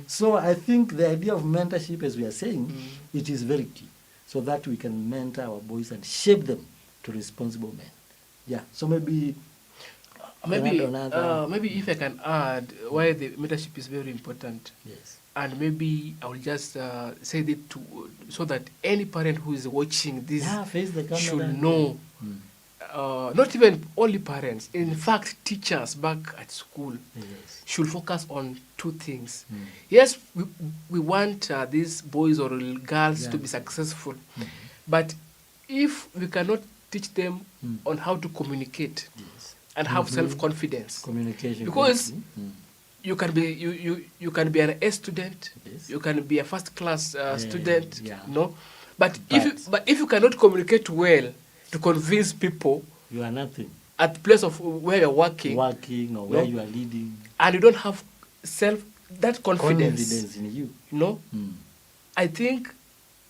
So I think the idea of mentorship, as we are saying, it is very key so that we can mentor our boys and shape them to responsible men. Yeah, so maybe Maybe if I can add why the mentorship is very important. Yes. And maybe I will just say that so that any parent who is watching this Face the camera. should know. Not even only parents. In fact, teachers back at school Yes. should focus on two things. Yes, we want these boys or girls to be successful, but if we cannot teach them on how to communicate Yes. and have self-confidence, Communication. because Mm. you can be you can be an A student, Yes. you can be a first class student, yeah. no, but if you cannot communicate well to convince people You are nothing. at the place of where you're working, Working or where No. you are leading. and you don't have that confidence, Confidence in you. you know, I think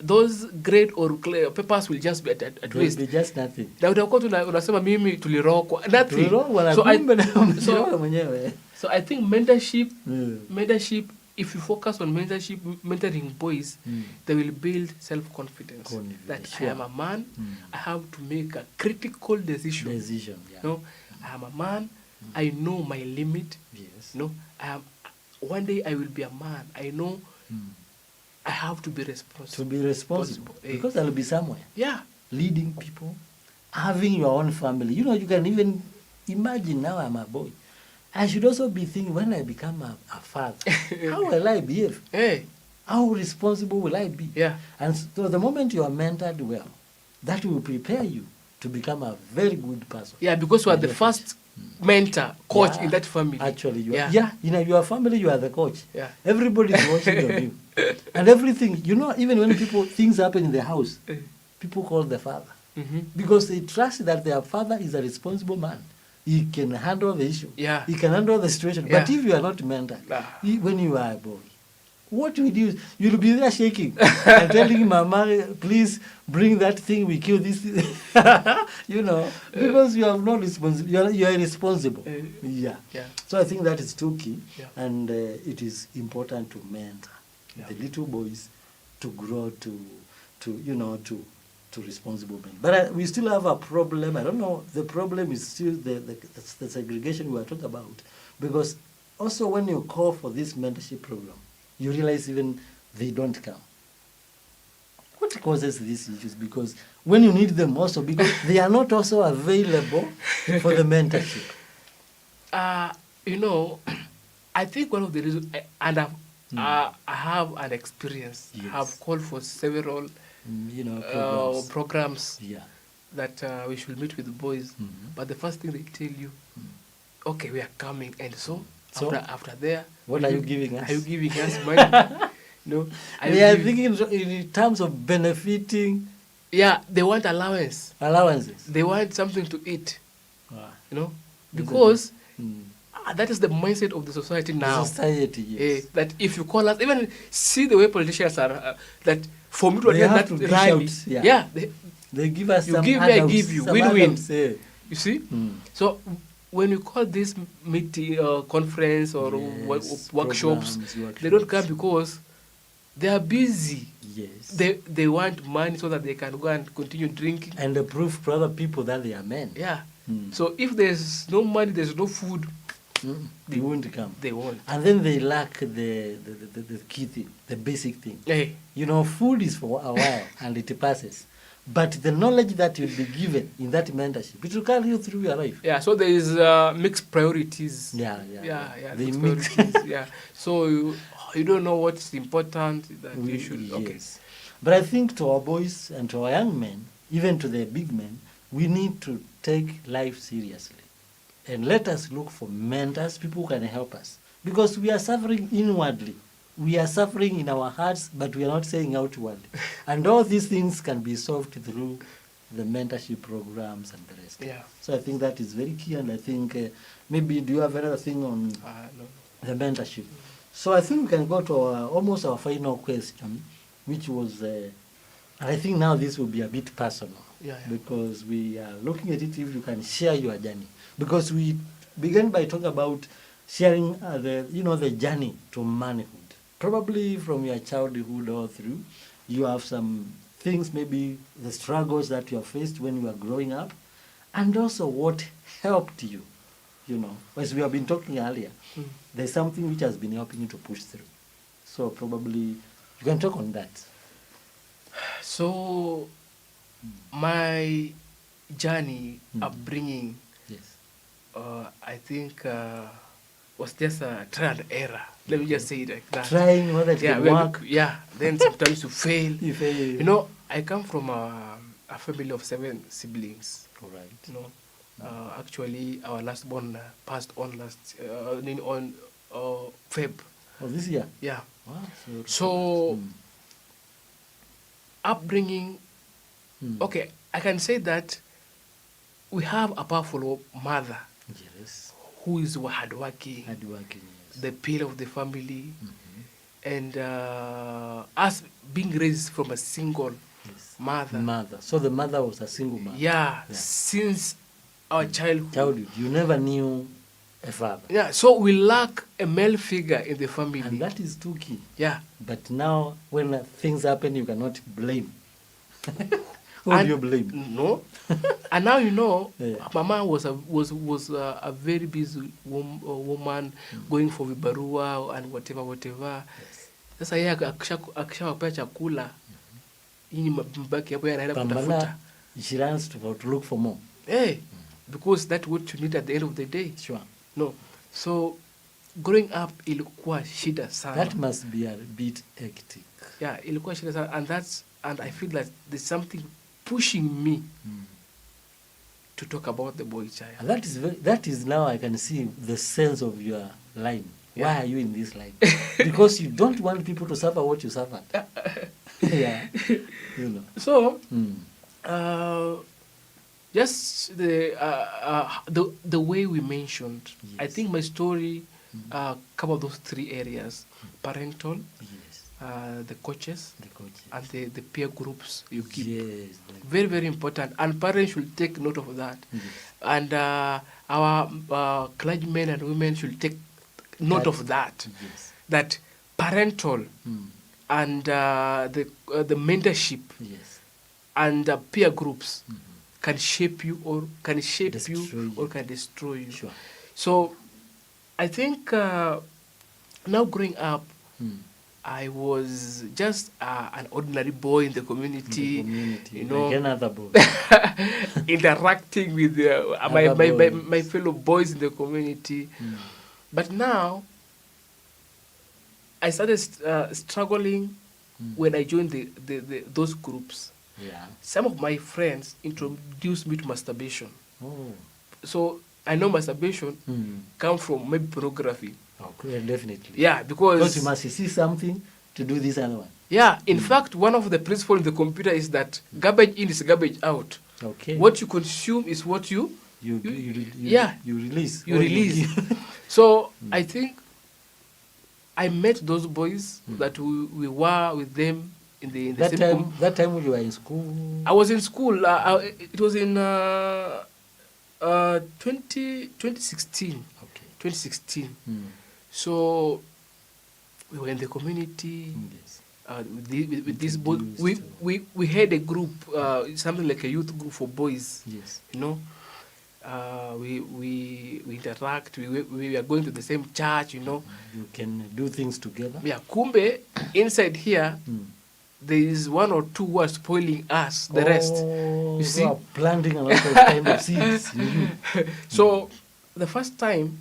those grade or papers will just be at There will waste. be just nothing. Na utakuwa unasema mimi tulirokwa nothing. Tulirogwa na So I, kumbe na so, mjiroga mwenyewe. so I think mentorship, Mm. mentorship, if you focus on mentorship, mentoring boys, they will build self-confidence. That Sure. I am a man, I have to make a critical decision. Yeah. No, I am a man, I know my limit. Yes. No, one day I will be a man. I know I have to be responsible. To be responsible. Eh. Because I'll be somewhere. Yeah. Leading people, having your own family. You know, you can even imagine now I'm a boy. I should also be thinking when I become a father, how will I behave? Hey. How responsible will I be? Yeah. And so the moment you are mentored well, that will prepare you to become a very good person. Yeah, because you are the first mentor, coach in that family. Actually, you are, Yeah. in your family, you are the coach. Yeah. Everybody is watching you. And everything, even when things happen in the house, people call the father. Mm-hmm. Because they trust that their father is a responsible man. He can handle the issue. Yeah. He can handle the situation. Yeah. But if you are not mentored, Ah. when you are a boy, what will you do? You'll be there shaking and telling Mama, please bring that thing, we kill this. Because you have no responsibility. You are irresponsible. Yeah. So I think that is too key. Yeah. And it is important to mentor the little boys to grow to responsible men. But we still have a problem. I don't know. The problem is still the segregation we are talking about. Because also when you call for this mentorship program, you realize even they don't come. What causes these issues? Because when you need them also, because they are not also available for the mentorship. I think one of the reasons, and I have an experience. Yes. I have called for several programs that we should meet with the boys. Mm-hmm. But the first thing they tell you, okay, we are coming, and so after there, what are you giving us? Are you giving us money? No. They are thinking in terms of benefiting. Yeah, they want Allowances. They want something to eat. Wow. Because that is the mindset of the society now. The society, yes. That if you call us, even see the way politicians are, that for me to They attend have that to dish rally, out, they give us you some give me, I handouts, give you, some win-win. handouts, yeah. You see? So when you call this meeting, conference or workshops, they don't come because they are busy. Yes. They want money so that they can go and continue drinking. And the proof to other people that they are men. Yeah. So if there's no money, there's no food, they won't come. They won't. And then they lack the key thing, the basic thing. Hey. Food is for a while and it passes. But the knowledge that will be given in that mentorship, it will carry you through your life. Yeah, so there is mixed priorities. Yeah. They mixed priorities. Yeah. So you don't know what's important that you should. Yes. Okay. But I think to our boys and to our young men, even to the big men, we need to take life seriously. And let us look for mentors, people who can help us. Because we are suffering inwardly. We are suffering in our hearts, but we are not saying outwardly. And all these things can be solved through the mentorship programs and the rest. Yeah. So I think that is very key. And I think maybe, do you have another thing on No. the mentorship? So I think we can go to almost our final question, which was, and I think now this will be a bit personal. Yeah. Because we are looking at it if you can share your journey. Because we began by talking about sharing the journey to manhood. Probably from your childhood all through, you have some things, maybe the struggles that you have faced when you were growing up, and also what helped you, as we have been talking earlier. There's something which has been helping you to push through. So probably you can talk on that. So my journey upbringing, yes, I think was just a trial and error. Let me just say it like that. Trying whether it can work. Then sometimes you fail. You fail. I come from a family of 7 siblings. All right. Actually, our last born passed on Feb. Oh, this year? Yeah. Wow. So upbringing, okay, I can say that we have a powerful mother. Yes. Who is hardworking. Hardworking, yes. The pillar of the family. and us being raised from a single mother. So the mother was a single mother. Yeah, since our childhood. You never knew a father. Yeah, so we lack a male figure in the family. And that is too key. Yeah. But now when things happen, you cannot blame. Who do you blame? No. And now Mama was a very busy woman going for vibarua and whatever. Sasa yeye akishawapea chakula yini mbaki hapo anaenda kutafuta. She runs to look for more. Hey, because that's what you need at the end of the day. Sure. No. So growing up ilikuwa shida sana. That must be a bit hectic. Yeah, ilikuwa shida sana, and I feel that there's something pushing me to talk about the boy child. And that is now I can see the sense of your line. Yeah. Why are you in this line? Because you don't want people to suffer what you suffered. Yeah. So, just the way we mentioned, yes. I think my story covered those three areas: parental, yes. The coaches, and the peer groups you keep. Yes, very, very important. And parents should take note of that. Yes. And our clergymen and women should take note of that. Yes. That parental and the mentorship, yes. And peer groups can shape you or can destroy you. Sure. So I think now growing up, I was just an ordinary boy in the community, like another boy. interacting with my fellow boys in the community. But now I started struggling when I joined those groups. Yeah. Some of my friends introduced me to masturbation. Oh. So I know masturbation comes from maybe pornography. Okay, definitely. Yeah, because you must see something to do this other one. Yeah, in fact, one of the principles in the computer is that garbage in is garbage out. Okay. What you consume is what you release. You release. So I think I met those boys that we were with them in the that same time. That time when you were in school. I was in school. It was in 2016. Okay. 2016. So we were in the community. Yes. With this boy, we had a group, something like a youth group for boys. Yes. We interact. We are going to the same church. You can do things together. Yeah. Kumbe inside here, there is one or two who are spoiling us. The rest, you see, are planting a lot of kind of seeds. So the first time,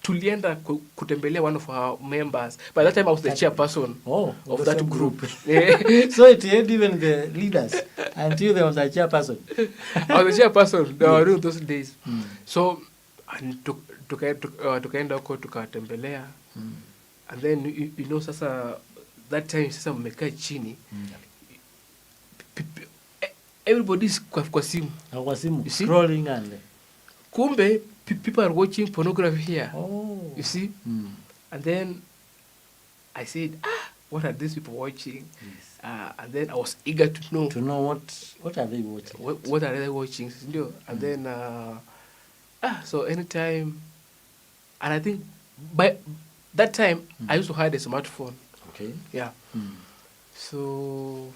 tulienda kutembelea one of our members. By that time I was the chairperson of that group. So it had even the leaders until there was a chairperson. I was the chairperson during those days. So tukaenda huko tukatembelea. And then sasa that time sasa mmekaa chini. Everybody's kwa simu. Kwa simu. Scrolling and kumbe people are watching pornography here. Oh. You see? And then I said, what are these people watching? Yes. And then I was eager to know. To know what are they watching? What are they watching? And then, so anytime, and I think by that time, I used to have a smartphone. Okay. Yeah. So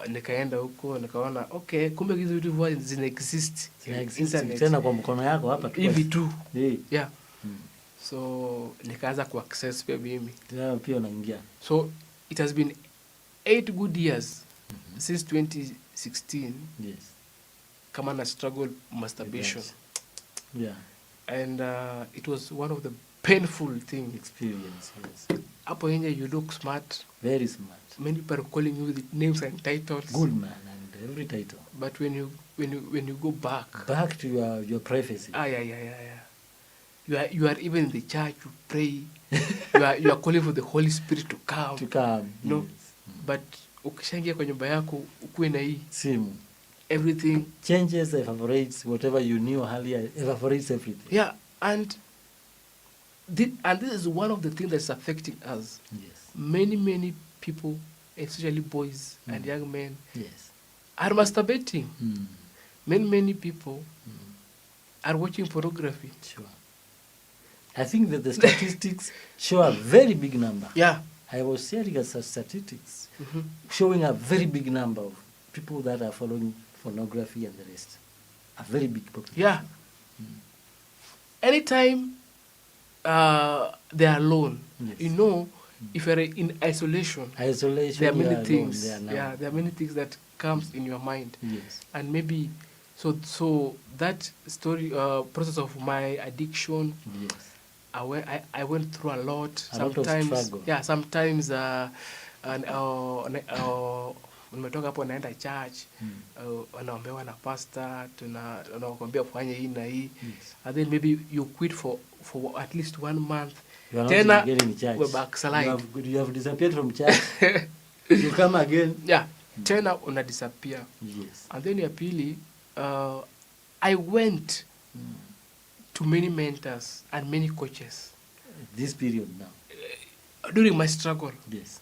nikaenda huko nikaona okay, kumbe hizo vitu huwa zina exist internet tena kwa mkono yako hapa tu hivi tu. Yeah. So nikaanza ku access pia mimi pia unaingia. So it has been 8 good years since 2016. Yes. Kama na struggle masturbation. Yeah. And it was one of the painful experience. Yes. Hapo nje you look smart. Very smart. Many people are calling you with names and titles. Good man, and every title. But when you go back to your privacy. You are even in the church, you pray. you are calling for the Holy Spirit to come. No. Yes. But ukishaingia kwa nyumba yako ukuwe na hii simu. Everything changes, evaporates, whatever you knew earlier evaporates everything. Yeah, and and this is one of the things that's affecting us. Yes. Many people, especially boys and young men, Yes. are masturbating. Mm. Many people are watching pornography. Sure. I think that the statistics show a very big number. Yeah. I was hearing such statistics Mhm. showing a very big number of people that are following pornography and the rest. A very big population. Yeah. Anytime they are alone, Yes. you know, if you're in isolation, Isolation. there are you many alone things. there now. Yeah, there are many things that comes in your mind, Yes. and maybe so that story process of my addiction. Yes. I went through a lot. A lot of Sometimes, struggle. yeah, sometimes nimetoka hapo naenda church, wanaombewa na pastor, wanakuambia ufanye hii na hii, Yes. and then maybe you quit for at least 1 month. You are Tena not again in church. we backslide. You have disappeared from church. You come again. Yeah, tena una disappear. Yes. And then ya pili, I went to many mentors and many coaches This period now. during my struggle. Yes.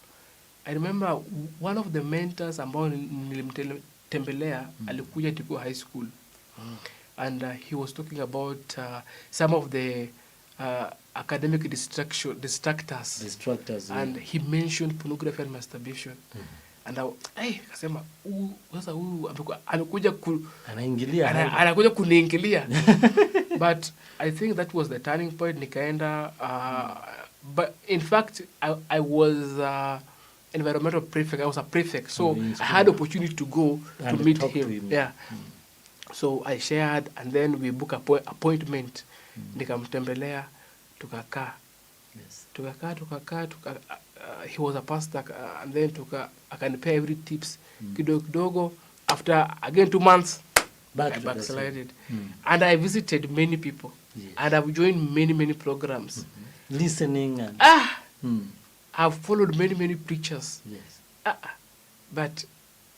I remember one of the mentors ambao nilimtembelea alikuja tukiwa high school. And he was talking about some of the academic distractors. Distractors. And he mentioned pornography and masturbation. And kasema sasa huyu amekuja anakuja kuniingilia. But I think that was the turning point. Nikaenda but in fact I was environmental prefect. I was a prefect, so I had opportunity to go to meet him. Yeah. So I shared, and then we book appointment. Nikamtembelea, tukakaa. Yes. Tukakaa. He was a pastor, and then akanipea every tips kidogo. After again 2 months, I backslided. And I visited many people. Yes. And I've joined many programs. Listening and I've followed many preachers. yes. But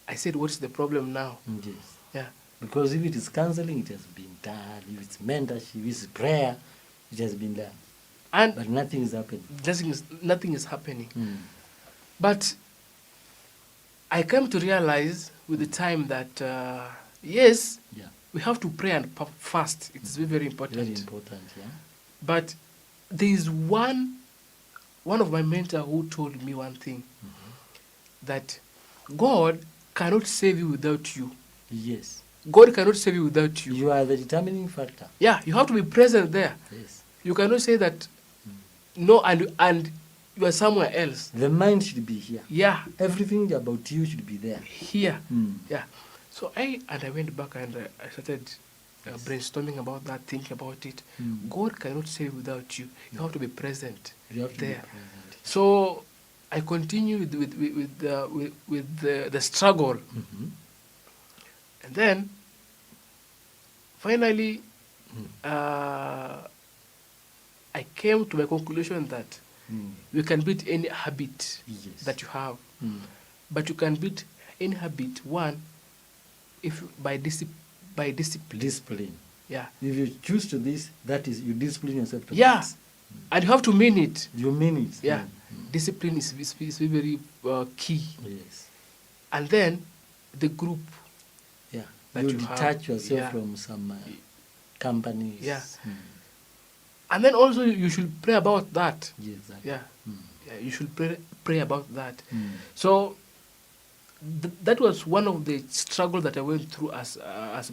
I said, what's the problem now? Yes. Yeah. Because if it is counseling, it has been done. If it's mentorship, if it's prayer, it has been done. And But nothing is happening. nothing is happening. But I came to realize with the time that yes, Yeah. we have to pray and fast. It's very important. Very important, yeah. But there is one of my mentors who told me one thing, that God cannot save you without you. Yes. God cannot save you without you. You are the determining factor. Yeah, you have to be present there. Yes. You cannot say that no and you are somewhere else. The mind should be here. Yeah, Everything about you should be there. here. Yeah. So I went back and I started brainstorming about that, thinking about it. God cannot save without you. You have to be present You have to there. be present. So I continued with the struggle, and then finally I came to my conclusion that you can beat any habit Yes. that you have, but you can beat any habit one if by discipline. Discipline. Yeah, If you choose to this, that is, you discipline yourself to yeah, this. and you have to mean it. You mean it. Yeah, discipline is very key. Yes. And then the group. Yeah. That you you have. detach yourself Yeah. from some companies. Yeah. And then also you should pray about that. Yes, exactly. Yeah, yeah, you should pray about that. So that was one of the struggles that I went through as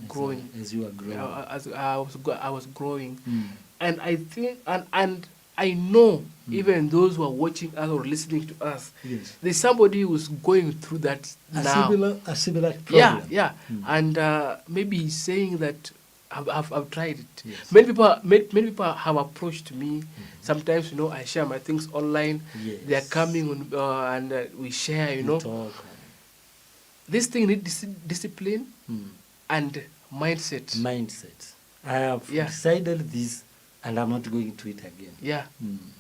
growing. As you are growing. As I was growing, and I think and I know even those who are watching us or listening to us, Yes. there's somebody who's going through that now. A similar Yeah, problem. yeah, and maybe he's saying that I've tried it. Yes. Many people have approached me. Sometimes, I share my things online. Yes. They are coming and we share. You talk. This thing needs discipline and mindset. Mindset. I have Yeah. decided this, and I'm not going to it again. Yeah,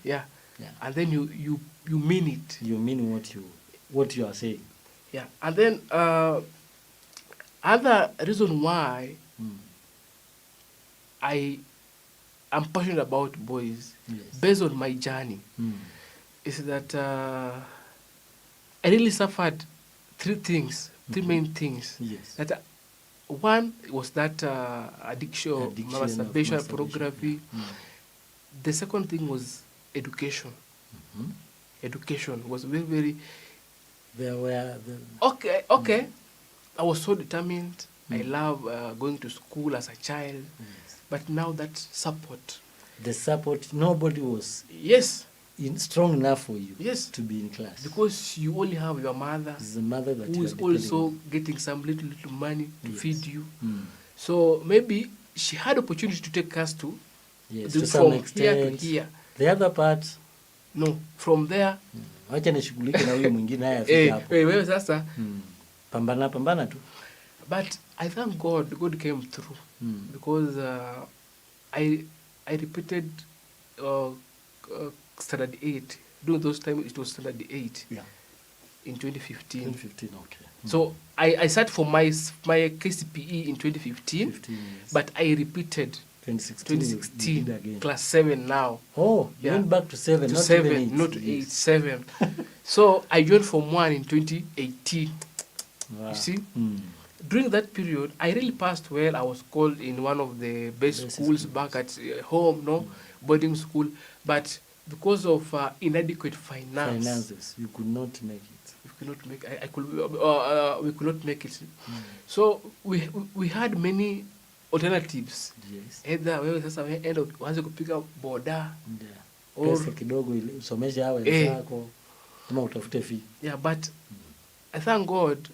yeah, Yeah. and then you mean it. You mean what you are saying. Yeah, and then other reason why I I'm passionate about boys Yes. based on my journey is that I really suffered three main things. Yes. That one was that addiction, of Addiction of masturbation, masturbation, pornography. yeah. The second thing was education. Mhm. Education was very, very There were okay. I was so determined. I love going to school as a child, yes. but now that support. The support, nobody was Yes, strong enough for you yes, to be in class. because you only have your mother, It's the mother that who you is are depending also on. getting some little money to Yes. feed you. Mm. So maybe she had opportunity to take us to Yes, the, to some from here to extent. here. The other part, No, from there. wacha nishughulike na huyo mwingine haya afike hapo. Wewe sasa. Pambana tu. But I thank God. God came through because I repeated standard 8. During those times, it was standard 8 Yeah. in 2015. 2015, okay. So I sat for my KCPE in 2015, 15 years. but I repeated 2016, you did again. class 7 now. Oh, you Yeah. went back to 7, To not 7, even 8. not Yes. 8, 7. So I joined Form 1 in 2018. Wow. You see? During that period, I really passed well. I was called in one of the best schools back at home, boarding school. But because of inadequate Finances, you could not make it. we could not make. We could not make it. So we had many alternatives. Yes. Either wewe sasa end up uanze kupiga boda Yeah. or Pesa kidogo ili usomeshe hao wenzako ama utafute fee. yeah. But I thank God.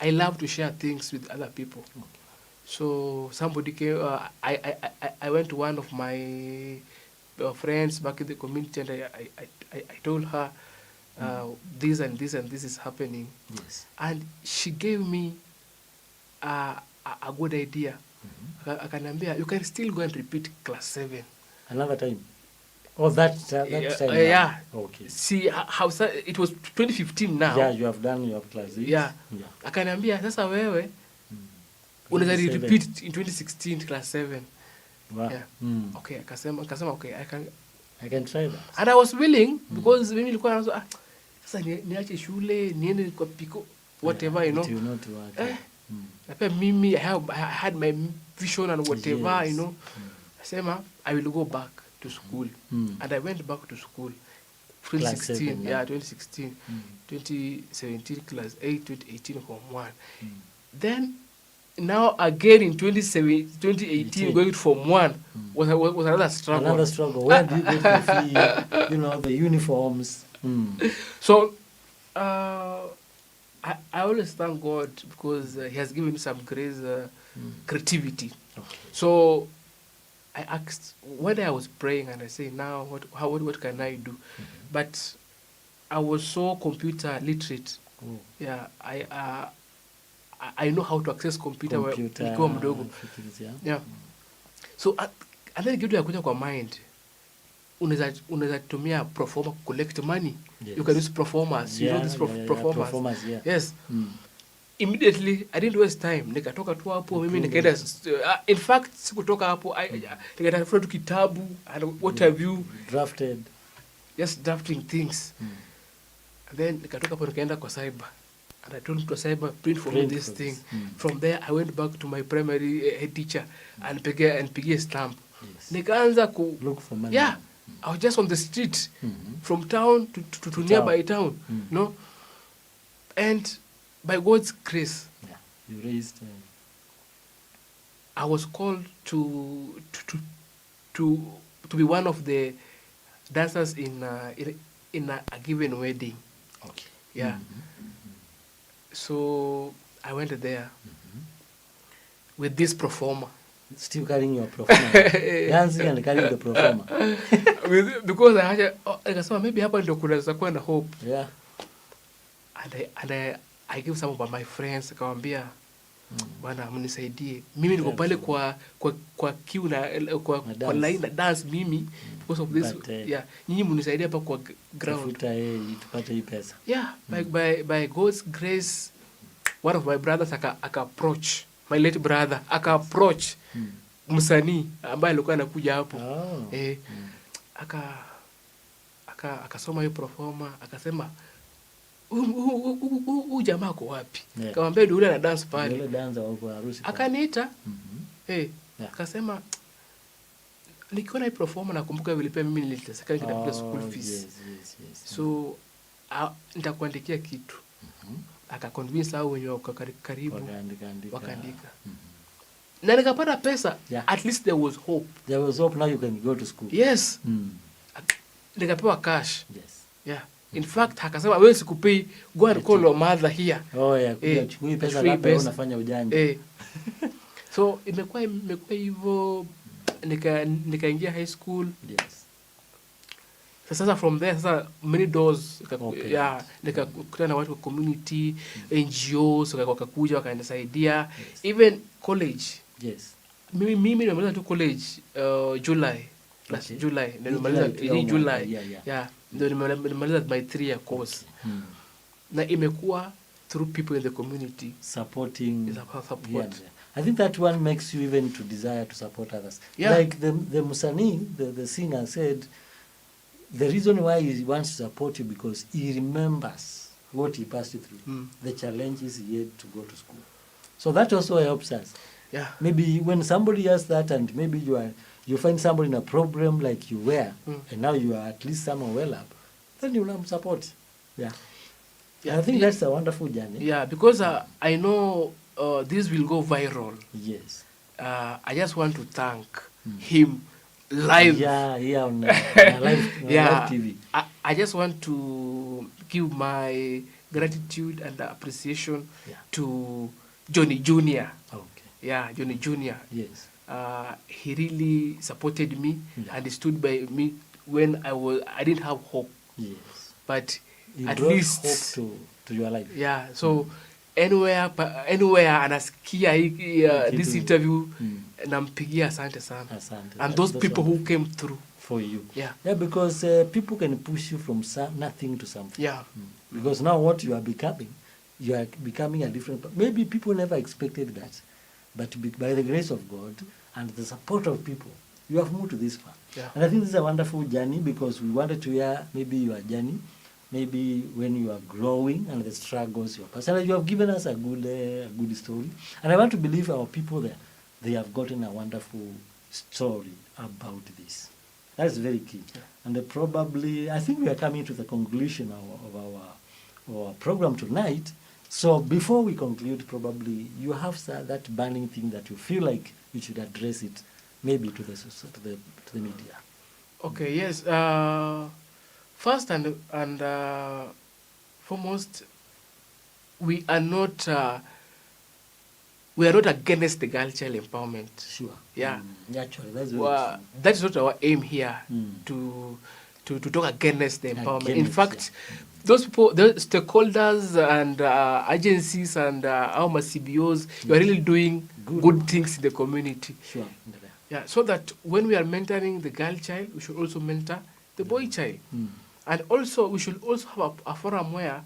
I love to share things with other people. Okay. So somebody came. I went to one of my friends back in the community, and I told her this and this and this is happening. Yes. And she gave me a good idea. Akaniambia, you can still go and repeat class 7. Another time. Oh, that time. Yeah. Okay. See how it was 2015 now. Yeah, you have class 8. Yeah. Akaniambia, sasa wewe unaweza repeat in 2016 class 7. Wow. Yeah. Okay, akasema okay, I can try that. and I was willing because mimi nilikuwa nazo sasa niache shule niende kwa piko whatever, you know. It will not work. Na pia mimi I had my vision and whatever, Yes. you know. Asema I will go back to school. And I went back to school. 2016, 7, yeah, 2016, 2017 class 8, 2018 Form 1. Then now again in 2018 going to Form 1 was another struggle. Another struggle. Where do you get the fee? You know, the uniforms. So I always thank God because He has given me some great creativity. Okay. So I asked one day I was praying and I said, now what can I do? But I was so computer literate. Oh. Yeah, I know how to access computer nikiwa mdogo. Yeah. So and then kitu ya kuja kwa mind, unaweza tumia proforma collect money. Yes. You can use proformas. You know these proformas. Yeah. Yes. Immediately I didn't waste time, nikatoka tu hapo mimi nikaenda in fact sikutoka hapo nikatafuta tu kitabu and what have you drafted, just drafting things. And then nikatoka hapo nikaenda kwa cyber and I told cyber print for me this thing. From there I went back to my primary head teacher and pigia stamp. Yes. Nikaanza look for money. Yeah, I was just on the street from town to nearby town, no? And by God's grace, you raised. I was called to be one of the dancers in a given wedding. Okay. Yeah. So I went there with this performer. Still carrying your performer. Dancing and carrying the performer. Because I had nikasema maybe hapa ndio kunaweza kuwa na hope. Yeah. And I give some of my friends, akamwambia bwana mnisaidie. Mimi niko pale kwa queue na kwa line na dance mimi because of this. But, yeah, nyinyi mnisaidie hapa kwa ground. Tupate hii pesa. Yeah, by God's grace, one of my brothers aka approach, my late brother aka approach msanii ambaye alikuwa anakuja hapo. Oh. Akasoma hiyo proforma, akasema huyu jamaa ako wapi? Yeah. Kamwambia ndio yule ana dance pale. Yule danza wako harusi. Akaniita. Yeah. Akasema nikiona hii proforma nakumbuka vile pia mimi niliteseka nikitafuta school fees. Yes. So nitakuandikia kitu. Akaconvince hao wenye wako karibu wakaandika. Na nikapata pesa. Yeah. At least there was hope. There was hope, now you can go to school. Yes. Nikapewa cash. Yes. Yeah. In fact, akasema wewe sikupei, go and call your mother here. Oh yeah, kuchukua pesa labda unafanya ujanja. So imekuwa hivyo, nikaingia high school. Yes. Sasa from there many doors nikakutana na watu wa community, NGOs wakakuja wakanisaidia. Yes. Even college. Yes. Mimi nimemaliza tu college July. Last July. Nimemaliza July. Yeah. Ndio nimemaliza my 3-year course. Na imekuwa through people in the community supporting. Support. Yeah. I think that one makes you even to desire to support others. Yeah. Like the Musani, the singer said, the reason why he wants to support you because he remembers what he passed through, the challenges he had to go to school. So that also helps us. Yeah. Maybe when somebody has that, and maybe you find somebody in a problem like you were, and now you are at least somewhere well up, then you will support. Yeah. I think that's a wonderful journey. Yeah, because I know this will go viral. Yes. I just want to thank him live. Yeah, on live TV. I just want to give my gratitude and appreciation to Johnny Jr. Okay. Yeah, Johnny Jr. Yes. He really supported me and he stood by me when I didn't have hope. Yes. But he at least hope to your life. Yeah. So anywhere anasikia this interview, nampigia asante sana. And those people who came through for you. Yeah. Yeah, because people can push you from nothing to something. Yeah. Because now what you are becoming a different. Maybe people never expected that, but by the grace of God and the support of people, you have moved to this far. Yeah. And I think this is a wonderful journey because we wanted to hear maybe your journey, maybe when you are growing and the struggles you are passing. You have given us a good story, and I want to believe our people there, they have gotten a wonderful story about this. That's very key. Yeah. And probably, I think we are coming to the conclusion of our program tonight. So before we conclude, probably you have that burning thing that you feel like you should address it, maybe to the media. Okay. Yes. First and foremost, we are not against the girl child empowerment. Sure. Yeah. Naturally, that is not our aim here to talk against the empowerment. In fact, those people, the stakeholders and agencies and our CBOs, you are really doing good things in the community. Sure. Yeah. So that when we are mentoring the girl child, we should also mentor the boy child. And also, we should also have a forum where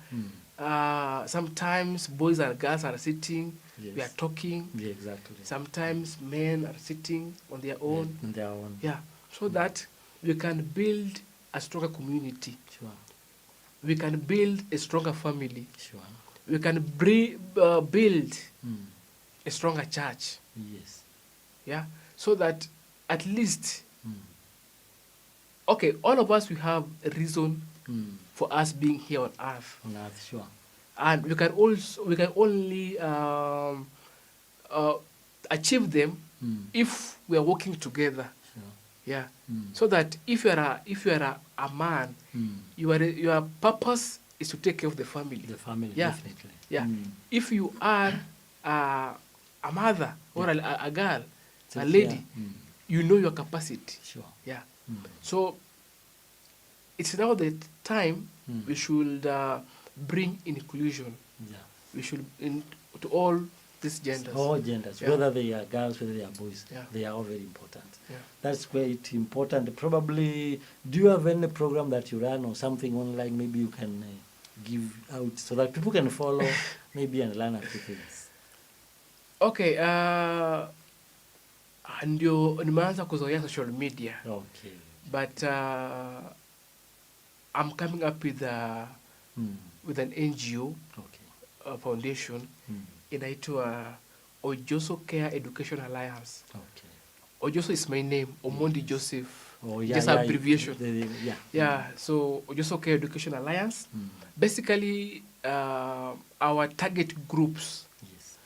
sometimes boys and girls are sitting, we are talking. Yeah, exactly. Sometimes men are sitting on their own. Yeah, on their own. Yeah, so that we can build a stronger community. Sure. We can build a stronger family. Sure. We can build a stronger church. Yes. Yeah, so that at least, okay, all of us, we have a reason for us being here on earth. On earth, sure. And we can only achieve them if we are working together. Sure. Yeah. So that if you are a man, your purpose is to take care of the family. The family, yeah. Definitely. Yeah. If you are a mother or a girl, a lady, you know your capacity. Sure. Yeah. So it's now the time we should bring inclusion. Yeah. We should to all these genders. All genders, whether they are girls, whether they are boys, they are all very important. Yeah. That's quite important. Probably, do you have any program that you run or something online? Maybe you can give out so that people can follow, maybe and learn a few things. Okay. ndio nimeanza kuzoea social media. Okay. But I'm coming up with an NGO Okay. foundation inaitwa Ojoso Care Education Alliance. Okay. Ojoso is my name, Omondi Joseph. Oh, yeah, Just abbreviation. Yeah. Yeah, so Ojoso Care Education Alliance. Basically, our target groups, Yes.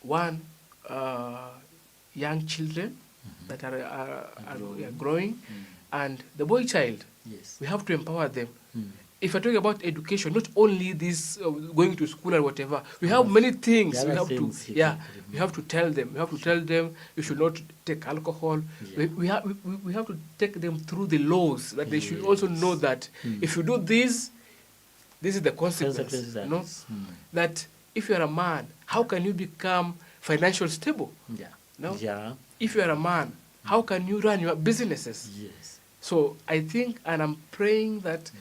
one, young children that are growing, and the boy child. Yes. We have to empower them. If you're talking about education, not only this going to school or whatever, we have many things. We have to, we have to tell them. We have to tell them you should not take alcohol. Yeah. We have to take them through the laws that they should also know that if you do this is the consequence. No? That if you are a man, how can you become financially stable? Yeah. No? Yeah. If you are a man, how can you run your businesses? Yes. So I think, and I'm praying that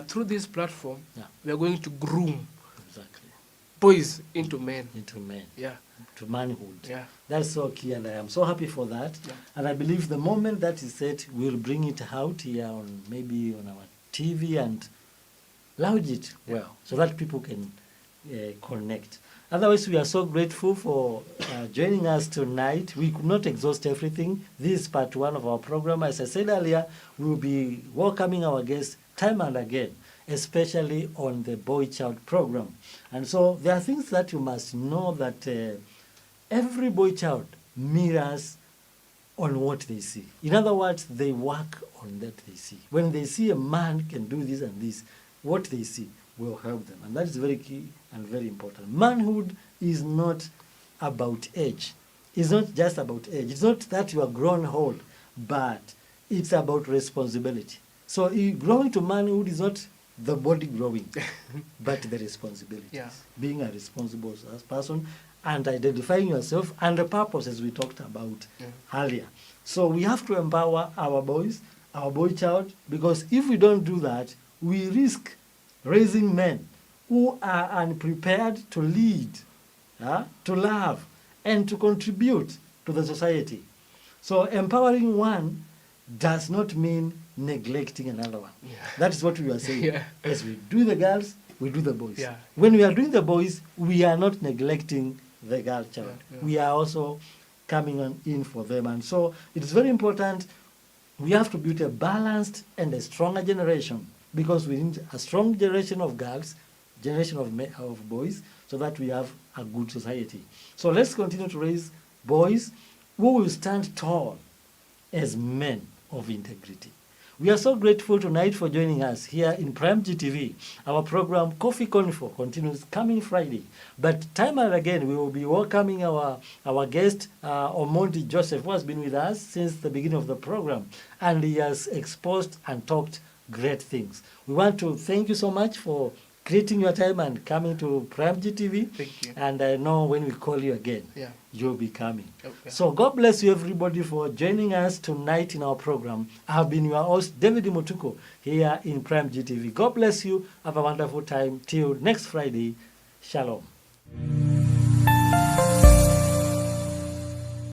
through this platform, we are going to groom Exactly. boys into men. Into men. Yeah. To manhood. Yeah. That's so key, and I am so happy for that. Yeah. And I believe the moment that is set, we'll bring it out here on maybe on our TV and launch it well, so that people can connect. Otherwise, we are so grateful for joining us tonight. We could not exhaust everything. This is part one of our program. As I said earlier, we will be welcoming our guests time and again, especially on the Boy Child program. And so there are things that you must know that every boy child mirrors on what they see. In other words, they work on that they see. When they see a man can do this and this, what they see will help them. And that is very key and very important. Manhood is not about age. It's not just about age. It's not that you are grown old, but it's about responsibility. So growing to manhood is not the body growing, but the responsibilities. Yeah. Being a responsible person and identifying yourself and the purpose, as we talked about earlier. So we have to empower our boys, our boy child, because if we don't do that, we risk raising men who are unprepared to lead, to love, and to contribute to the society. So empowering one does not mean neglecting another one. Yeah. That is what we are saying. Yeah. As we do the girls, we do the boys. Yeah. When we are doing the boys, we are not neglecting the girl child. Yeah. We are also coming on in for them. And so it is very important. We have to build a balanced and a stronger generation, because we need a strong generation of girls, generation of boys, so that we have a good society. So let's continue to raise boys who will stand tall as men of integrity. We are so grateful tonight for joining us here in Prime GTV. Our program Coffee Convo continues coming Friday. But time and again, we will be welcoming our guest, Omondi Joseph, who has been with us since the beginning of the program. And he has exposed and talked great things. We want to thank you so much for creating your time and coming to Prime GTV. Thank you. And I know when we call you again, Yeah. you'll be coming. Okay. So God bless you, everybody, for joining us tonight in our program. I have been your host, David Mutuko, here in Prime GTV. God bless you. Have a wonderful time. Till next Friday. Shalom.